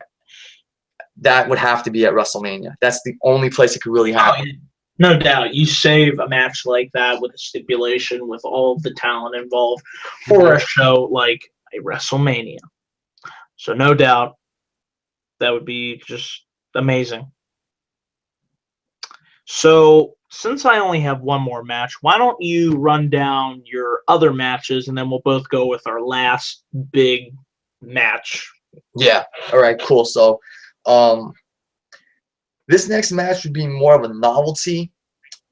that would have to be at WrestleMania. That's the only place it could really happen. No doubt. You save a match like that with a stipulation with all of the talent involved for a show like a WrestleMania. So no doubt. That would be just amazing. So, since I only have one more match, why don't you run down your other matches, and then we'll both go with our last big match. Yeah. All right, cool. So, this next match would be more of a novelty.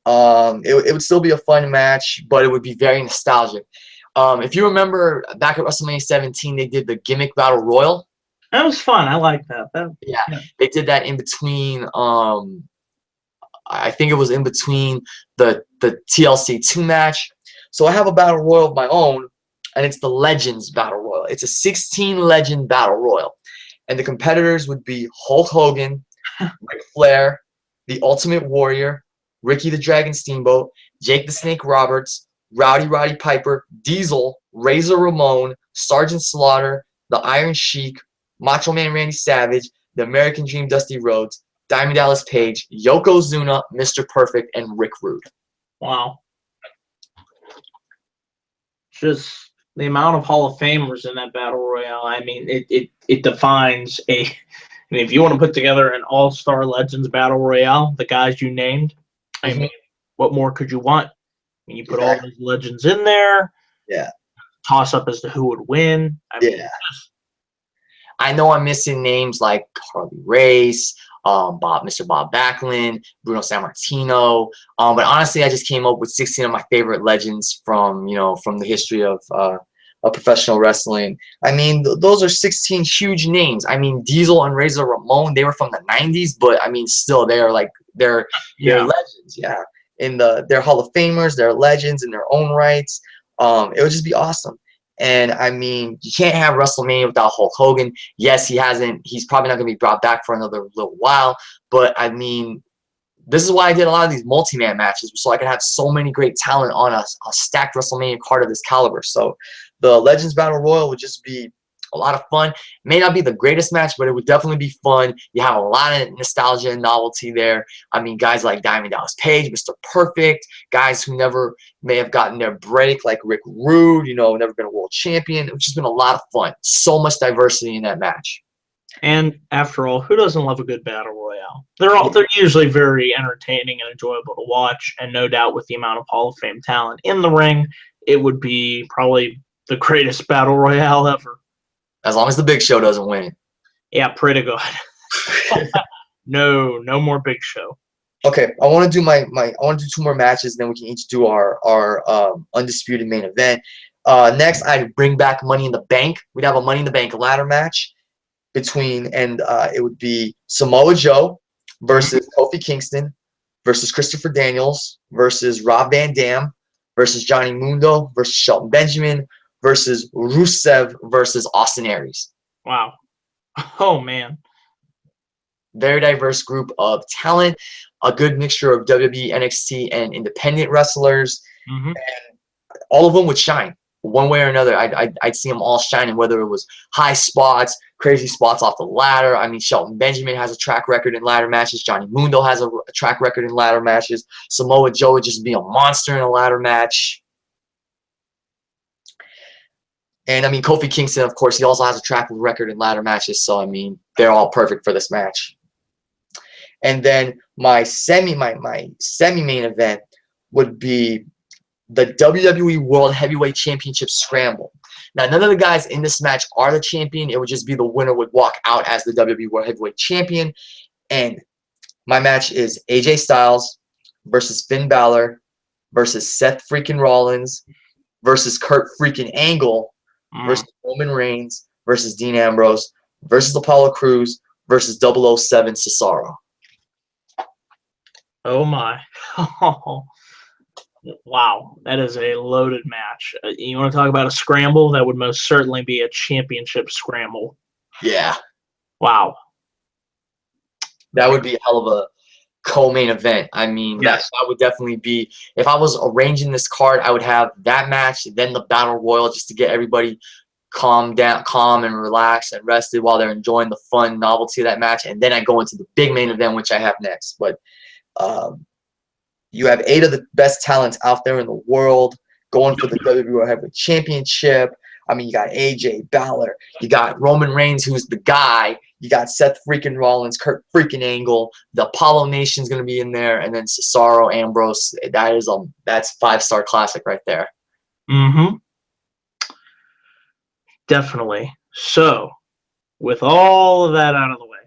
It would still be a fun match, but it would be very nostalgic. If you remember back at WrestleMania 17, they did the Gimmick Battle Royal. That was fun. I like that. Yeah, Yeah. they did that in between. I think it was in between the TLC 2 match. So I have a battle royal of my own, and it's the Legends Battle Royal. It's a 16 legend battle royal, and the competitors would be Hulk Hogan, Ric Flair, the Ultimate Warrior, Ricky the Dragon Steamboat, Jake the Snake Roberts, Roddy Piper, Diesel, Razor Ramon, Sergeant Slaughter, the Iron Sheik, Macho Man Randy Savage, the American Dream Dusty Rhodes, Diamond Dallas Page, Yokozuna, Mr. Perfect, and Rick Rude. Wow. Just the amount of Hall of Famers in that battle royale. I mean, it defines a. I mean, if you want to put together an all-star legends battle royale, the guys you named, I mean, what more could you want? I mean, you put all those legends in there. Yeah. Toss up as to who would win. I mean, I know I'm missing names like Harley Race, Mr. Bob Backlund, Bruno Sammartino. But honestly, I just came up with 16 of my favorite legends from the history of professional wrestling. I mean, those are 16 huge names. I mean, Diesel and Razor Ramon, they were from the 90s, but I mean, still, they're legends. Yeah, they're Hall of Famers. They're legends in their own rights. It would just be awesome. And I mean, you can't have WrestleMania without Hulk Hogan. Yes, he's probably not going to be brought back for another little while. But I mean, this is why I did a lot of these multi-man matches, so I could have so many great talent on a stacked WrestleMania card of this caliber. So the Legends Battle Royal would just be a lot of fun. It may not be the greatest match, but it would definitely be fun. You have a lot of nostalgia and novelty there. I mean, guys like Diamond Dallas Page, Mr. Perfect, guys who never may have gotten their break, like Rick Rude, never been a world champion. It's just been a lot of fun. So much diversity in that match. And after all, who doesn't love a good battle royale? They're usually very entertaining and enjoyable to watch, and no doubt with the amount of Hall of Fame talent in the ring, it would be probably the greatest battle royale ever. As long as the Big Show doesn't win. Yeah, pray to God. No more Big Show. Okay, I want to do I want to do 2 more matches, then we can each do our undisputed main event. Next, I'd bring back Money in the Bank. We'd have a Money in the Bank ladder match it would be Samoa Joe versus Kofi Kingston versus Christopher Daniels versus Rob Van Dam versus Johnny Mundo versus Shelton Benjamin versus Rusev versus Austin Aries. Wow. Oh, man. Very diverse group of talent, a good mixture of WWE, NXT, and independent wrestlers. Mm-hmm. And all of them would shine. One way or another, I'd see them all shining, whether it was high spots, crazy spots off the ladder. I mean, Shelton Benjamin has a track record in ladder matches. Johnny Mundo has a track record in ladder matches. Samoa Joe would just be a monster in a ladder match. And, I mean, Kofi Kingston, of course, he also has a track record in ladder matches. So, I mean, they're all perfect for this match. And then my semi-main event would be the WWE World Heavyweight Championship Scramble. Now, none of the guys in this match are the champion. It would just be the winner would walk out as the WWE World Heavyweight Champion. And my match is AJ Styles versus Finn Balor versus Seth freaking Rollins versus Kurt freaking Angle versus Roman Reigns versus Dean Ambrose versus Apollo Crews versus 007 Cesaro. Oh, my. Wow, that is a loaded match. You want to talk about a scramble? That would most certainly be a championship scramble. Yeah. Wow. That would be a hell of a co-main event. I mean, yes. that would definitely be, if I was arranging this card, I would have that match, then the Battle Royal, just to get everybody calm and relaxed and rested while they're enjoying the fun novelty of that match. And then I go into the big main event, which I have next. But you have 8 of the best talents out there in the world going for the WWE World Heavyweight Championship. I mean, you got AJ Balor, you got Roman Reigns, who's the guy, you got Seth freaking Rollins, Kurt freaking Angle, the Apollo Nation's gonna be in there, and then Cesaro, Ambrose. That's 5-star classic right there. Mm-hmm. Definitely. So, with all of that out of the way,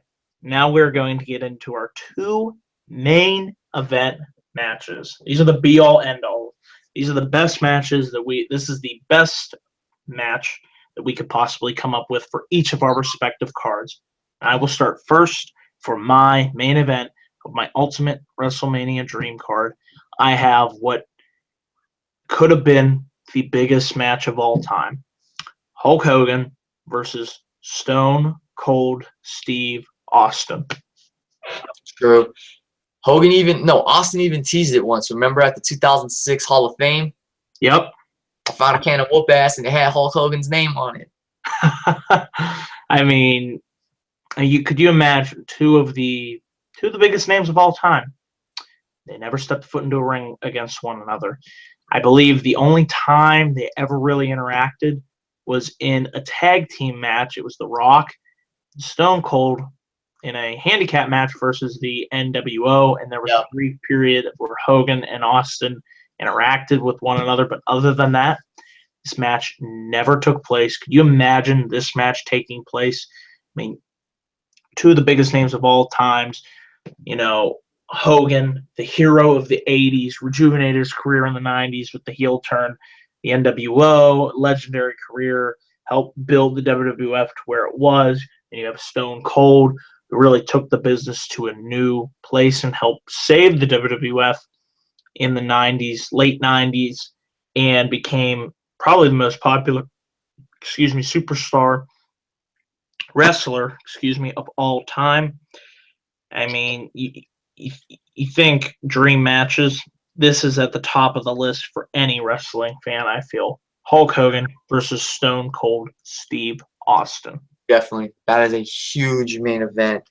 now we're going to get into our 2 main event matches. These are the be-all, end-all. These are the best matches this is the best match that we could possibly come up with for each of our respective cards. I will start first for my main event of my Ultimate WrestleMania Dream card. I have what could have been the biggest match of all time. Hulk Hogan versus Stone Cold Steve Austin. True. Austin even teased it once. Remember at the 2006 Hall of Fame? Yep. I found a can of whoop ass and it had Hulk Hogan's name on it. I mean, could you imagine two of the biggest names of all time? They never stepped foot into a ring against one another. I believe the only time they ever really interacted was in a tag team match. It was The Rock and Stone Cold in a handicap match versus the NWO, and there was a brief period where Hogan and Austin interacted with one another. But other than that, this match never took place. Could you imagine this match taking place? I mean, two of the biggest names of all times, Hogan, the hero of the 80s, rejuvenated his career in the 90s with the heel turn. The NWO, legendary career, helped build the WWF to where it was. And you have Stone Cold, who really took the business to a new place and helped save the WWF in the 90s, late 90s, and became probably the most popular, superstar wrestler, of all time. I mean, you think dream matches, this is at the top of the list for any wrestling fan, I feel. Hulk Hogan versus Stone Cold Steve Austin. Definitely. That is a huge main event.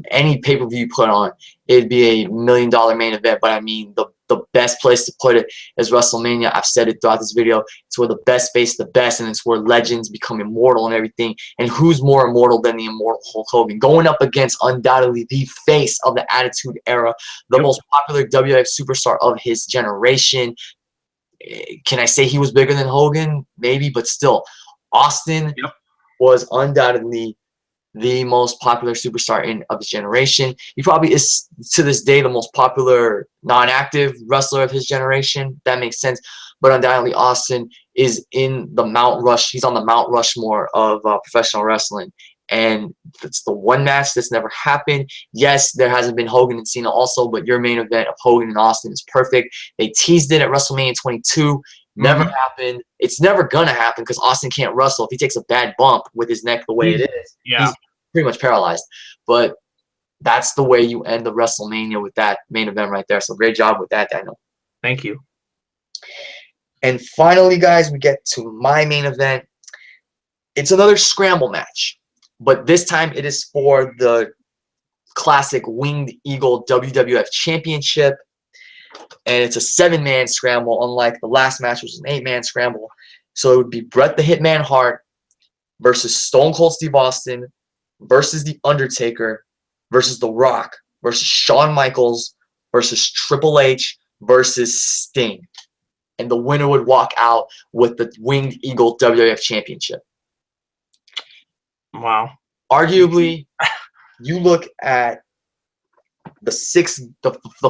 Any pay-per-view you put on, it'd be $1 million main event. But I mean, the best place to put it is WrestleMania. I've said it throughout this video. It's where the best face the best, and it's where legends become immortal and everything. And who's more immortal than the immortal Hulk Hogan? Going up against undoubtedly the face of the Attitude Era, the most popular WWF superstar of his generation. Can I say he was bigger than Hogan? Maybe, but still, Austin was undoubtedly the most popular superstar of his generation. He probably is, to this day, the most popular non-active wrestler of his generation. That makes sense. But undoubtedly, Austin is in the Mount Rush. He's on the Mount Rushmore of professional wrestling. And it's the one match that's never happened. Yes, there hasn't been Hogan and Cena also, but your main event of Hogan and Austin is perfect. They teased it at WrestleMania 22. Never happened. It's never going to happen because Austin can't wrestle. If he takes a bad bump with his neck the way it is, he's pretty much paralyzed. But that's the way you end the WrestleMania with that main event right there. So great job with that, Daniel. Thank you. And finally, guys, we get to my main event. It's another scramble match, but this time it is for the classic Winged Eagle WWF Championship. And it's a 7-man scramble, unlike the last match, which was an 8-man scramble. So it would be Bret the Hitman Hart versus Stone Cold Steve Austin versus The Undertaker versus The Rock versus Shawn Michaels versus Triple H versus Sting. And the winner would walk out with the Winged Eagle WWF Championship. Wow. Arguably, you look at the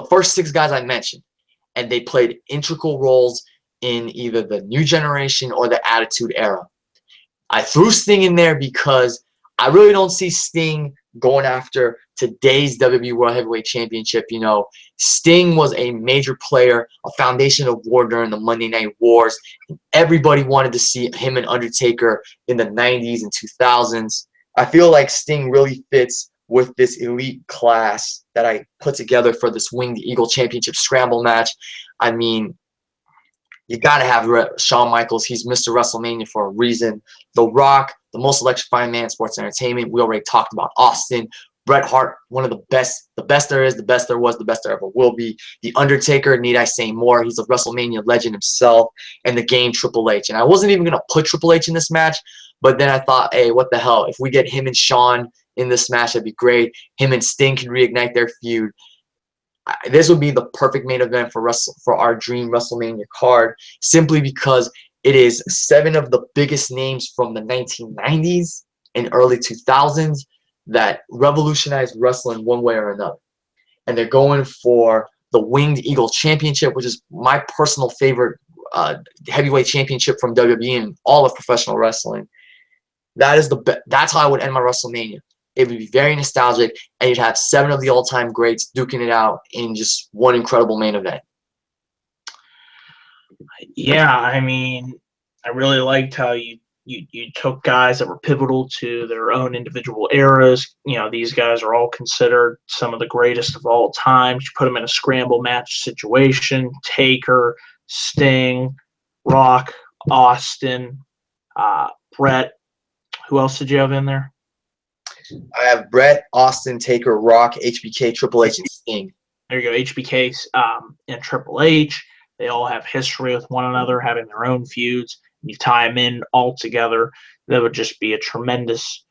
first 6 guys I mentioned, and they played integral roles in either the New Generation or the Attitude Era. I threw Sting in there because I really don't see Sting going after today's WWE World Heavyweight Championship. You know, Sting was a major player, a foundation of war during the Monday Night Wars. Everybody wanted to see him and Undertaker in the 90s and 2000s. I feel like Sting really fits with this elite class that I put together for this Winged Eagle Championship scramble match. I mean, you got to have Shawn Michaels. He's Mr. WrestleMania for a reason. The Rock, the most electrifying man in sports entertainment. We already talked about Austin. Bret Hart, one of the best there is, the best there was, the best there ever will be. The Undertaker, need I say more? He's a WrestleMania legend himself. And the Game, Triple H. And I wasn't even going to put Triple H in this match, but then I thought, hey, what the hell? If we get him and Shawn in this match, that'd be great. Him and Sting can reignite their feud. This would be the perfect main event for our dream WrestleMania card, simply because it is 7 of the biggest names from the 1990s and early 2000s that revolutionized wrestling one way or another. And they're going for the Winged Eagle Championship, which is my personal favorite heavyweight championship from WWE and all of professional wrestling. That's how I would end my WrestleMania. It would be very nostalgic, and you'd have 7 of the all-time greats duking it out in just one incredible main event. Yeah, I mean, I really liked how you took guys that were pivotal to their own individual eras. You know, these guys are all considered some of the greatest of all time. You put them in a scramble match situation. Taker, Sting, Rock, Austin, Bret. Who else did you have in there? I have Bret, Austin, Taker, Rock, HBK, Triple H, and Sting. There you go, HBK and Triple H. They all have history with one another, having their own feuds. You tie them in all together, that would just be a tremendous,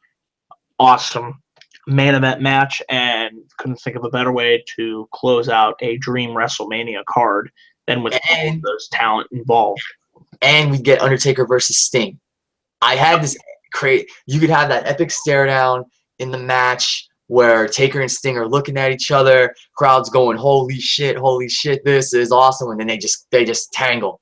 awesome main event match, and couldn't think of a better way to close out a dream WrestleMania card than with all of those talent involved. And we get Undertaker versus Sting. I had this you could have that epic stare down in the match where Taker and Sting are looking at each other, crowd's going, holy shit, this is awesome, and then they just tangle.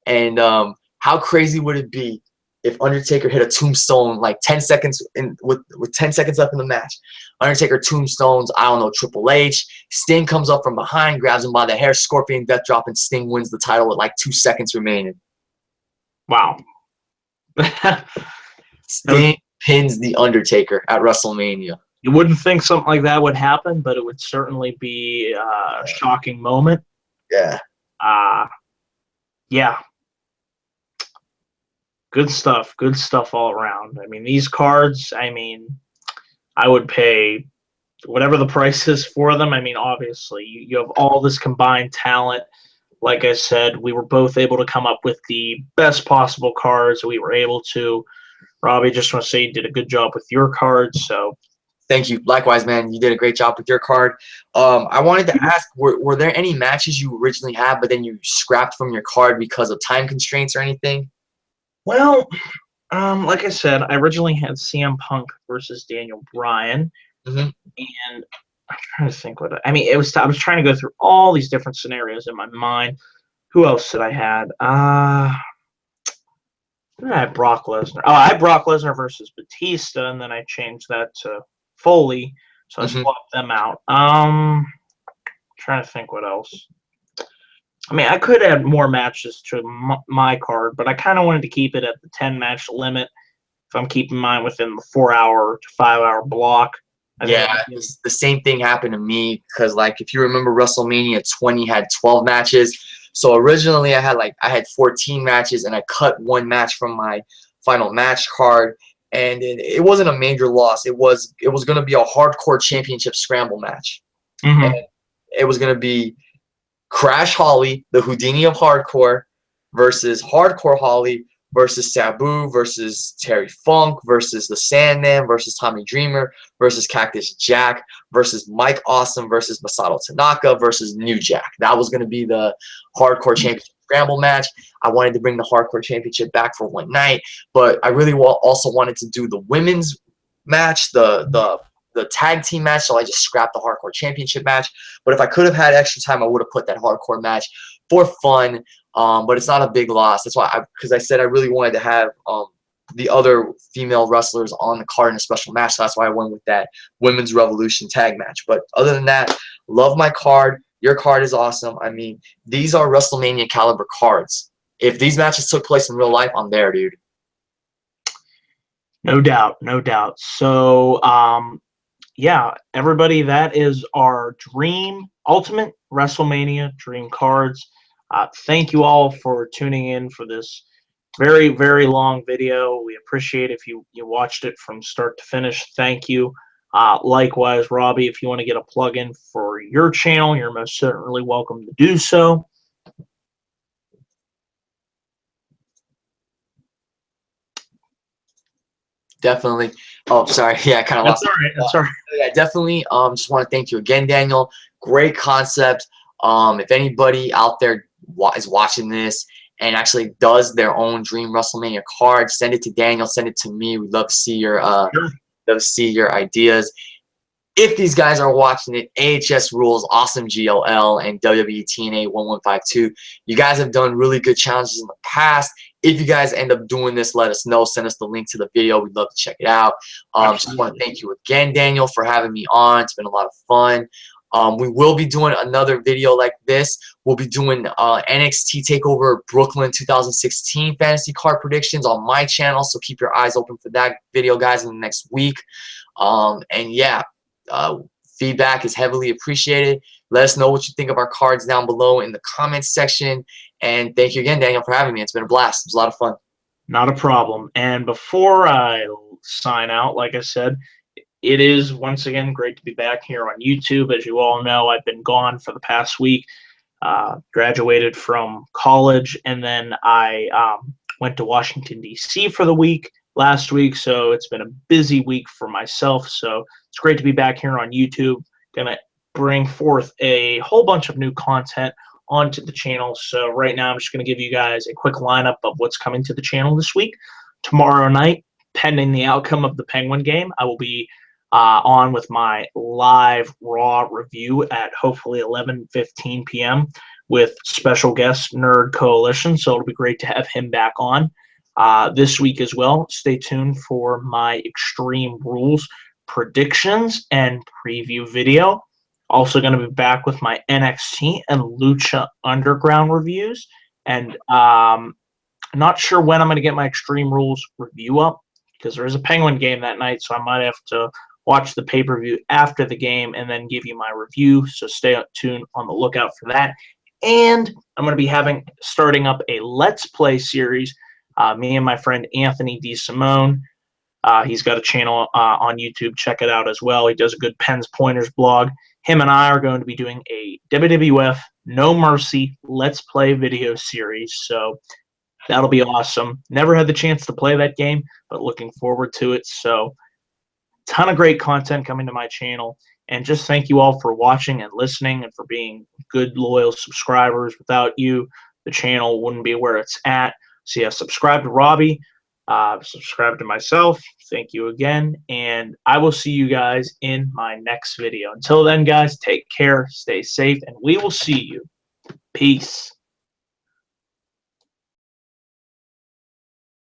And how crazy would it be if Undertaker hit a tombstone like 10 seconds with 10 seconds left in the match? Undertaker tombstones, I don't know, Triple H. Sting comes up from behind, grabs him by the hair, Scorpion Death Drop, and Sting wins the title with like 2 seconds remaining. Wow. Sting pins the Undertaker at WrestleMania. You wouldn't think something like that would happen, but it would certainly be a shocking moment. Yeah. Yeah. Good stuff. Good stuff all around. I mean, these cards, I mean, I would pay whatever the price is for them. I mean, obviously, you have all this combined talent. Like I said, we were both able to come up with the best possible cards. We were able to. Robbie, just want to say you did a good job with your cards. So, thank you. Likewise, man. You did a great job with your card. I wanted to ask, were there any matches you originally had, but then you scrapped from your card because of time constraints or anything? Well, like I said, I originally had CM Punk versus Daniel Bryan, and I'm trying to think what I mean. I was trying to go through all these different scenarios in my mind. Who else did I had? I had Brock Lesnar. Oh, I had Brock Lesnar versus Batista, and then I changed that to Foley, so I swapped them out. Trying to think what else. I mean, I could add more matches to my card, but I kind of wanted to keep it at the 10-match limit. If I'm keeping mine within the 4-hour to 5-hour block. Yeah, the same thing happened to me because, like, if you remember, WrestleMania 20 had 12 matches. So originally I had 14 matches, and I cut 1 match from my final match card, and it wasn't a major loss. It was going to be a hardcore championship scramble match. And it was going to be Crash Holly, the Houdini of hardcore, versus Hardcore Holly versus Sabu versus Terry Funk versus the Sandman versus Tommy Dreamer versus Cactus Jack versus Mike Awesome versus Masato Tanaka versus New Jack. That was going to be the hardcore championship scramble match. I wanted to bring the hardcore championship back for one night, but I really also wanted to do the women's match, the tag team match, so I just scrapped the hardcore championship match. But if I could have had extra time, I would have put that hardcore match for fun. But it's not a big loss. That's why, because I said I really wanted to have the other female wrestlers on the card in a special match. So that's why I went with that Women's Revolution tag match. But other than that, love my card. Your card is awesome. I mean, these are WrestleMania caliber cards. If these matches took place in real life, I'm there, dude. No doubt, no doubt. So, yeah, everybody, that is our dream, ultimate WrestleMania dream cards. Thank you all for tuning in for this very, very long video. We appreciate if you watched it from start to finish. Thank you. Likewise, Robbie, if you want to get a plug-in for your channel, you're most certainly welcome to do so. Definitely. Oh, sorry. Yeah, I kind of lost. That's all right. That's all right. Yeah, definitely. Just want to thank you again, Daniel. Great concept. If anybody out there is watching this and actually does their own dream WrestleMania card, send it to Daniel. Send it to me. We'd love to see your ideas. if these guys are watching it, AHS Rules, Awesome GLL, and WWE TNA 1152, you guys have done really good challenges in the past. If you guys end up doing this, let us know. Send us the link to the video. We'd love to check it out. Just want to thank you again, Daniel, for having me on. It's been a lot of fun. We will be doing another video like this. We'll be doing NXT TakeOver Brooklyn 2016 fantasy card predictions on my channel, so keep your eyes open for that video, guys, in the next week. And yeah, feedback is heavily appreciated. Let us know what you think of our cards down below in the comments section. And thank you again, Daniel, for having me. It's been a blast. It was a lot of fun. Not a problem. And before I sign out, like I said, it is once again great to be back here on YouTube. As you all know, I've been gone for the past week. Graduated from college, and then I went to Washington, D.C. for the week last week. So it's been a busy week for myself. So it's great to be back here on YouTube. Gonna bring forth a whole bunch of new content onto the channel. So right now I'm just going to give you guys a quick lineup of what's coming to the channel this week. Tomorrow night, pending the outcome of the Penguin game, I will be on with my live Raw review at hopefully 11:15 p.m. with special guest Nerd Coalition. So it'll be great to have him back on this week as well. Stay tuned for my Extreme Rules predictions and preview video. Also going to be back with my NXT and Lucha Underground reviews. And not sure when I'm going to get my Extreme Rules review up, because there is a Penguin game that night, so I might have to watch the pay-per-view after the game and then give you my review. So stay tuned on the lookout for that. And I'm going to be starting up a Let's Play series. Me and my friend Anthony DeSimone. He's got a channel on YouTube. Check it out as well. He does a good Pens Pointers blog. Him and I are going to be doing a WWF No Mercy Let's Play video series. So that'll be awesome. Never had the chance to play that game, but looking forward to it. So ton of great content coming to my channel. And just thank you all for watching and listening and for being good, loyal subscribers. Without you, the channel wouldn't be where it's at. So yeah, subscribe to Robbie. Subscribe to myself. Thank you again. And I will see you guys in my next video. Until then, guys, take care, stay safe, and we will see you. Peace.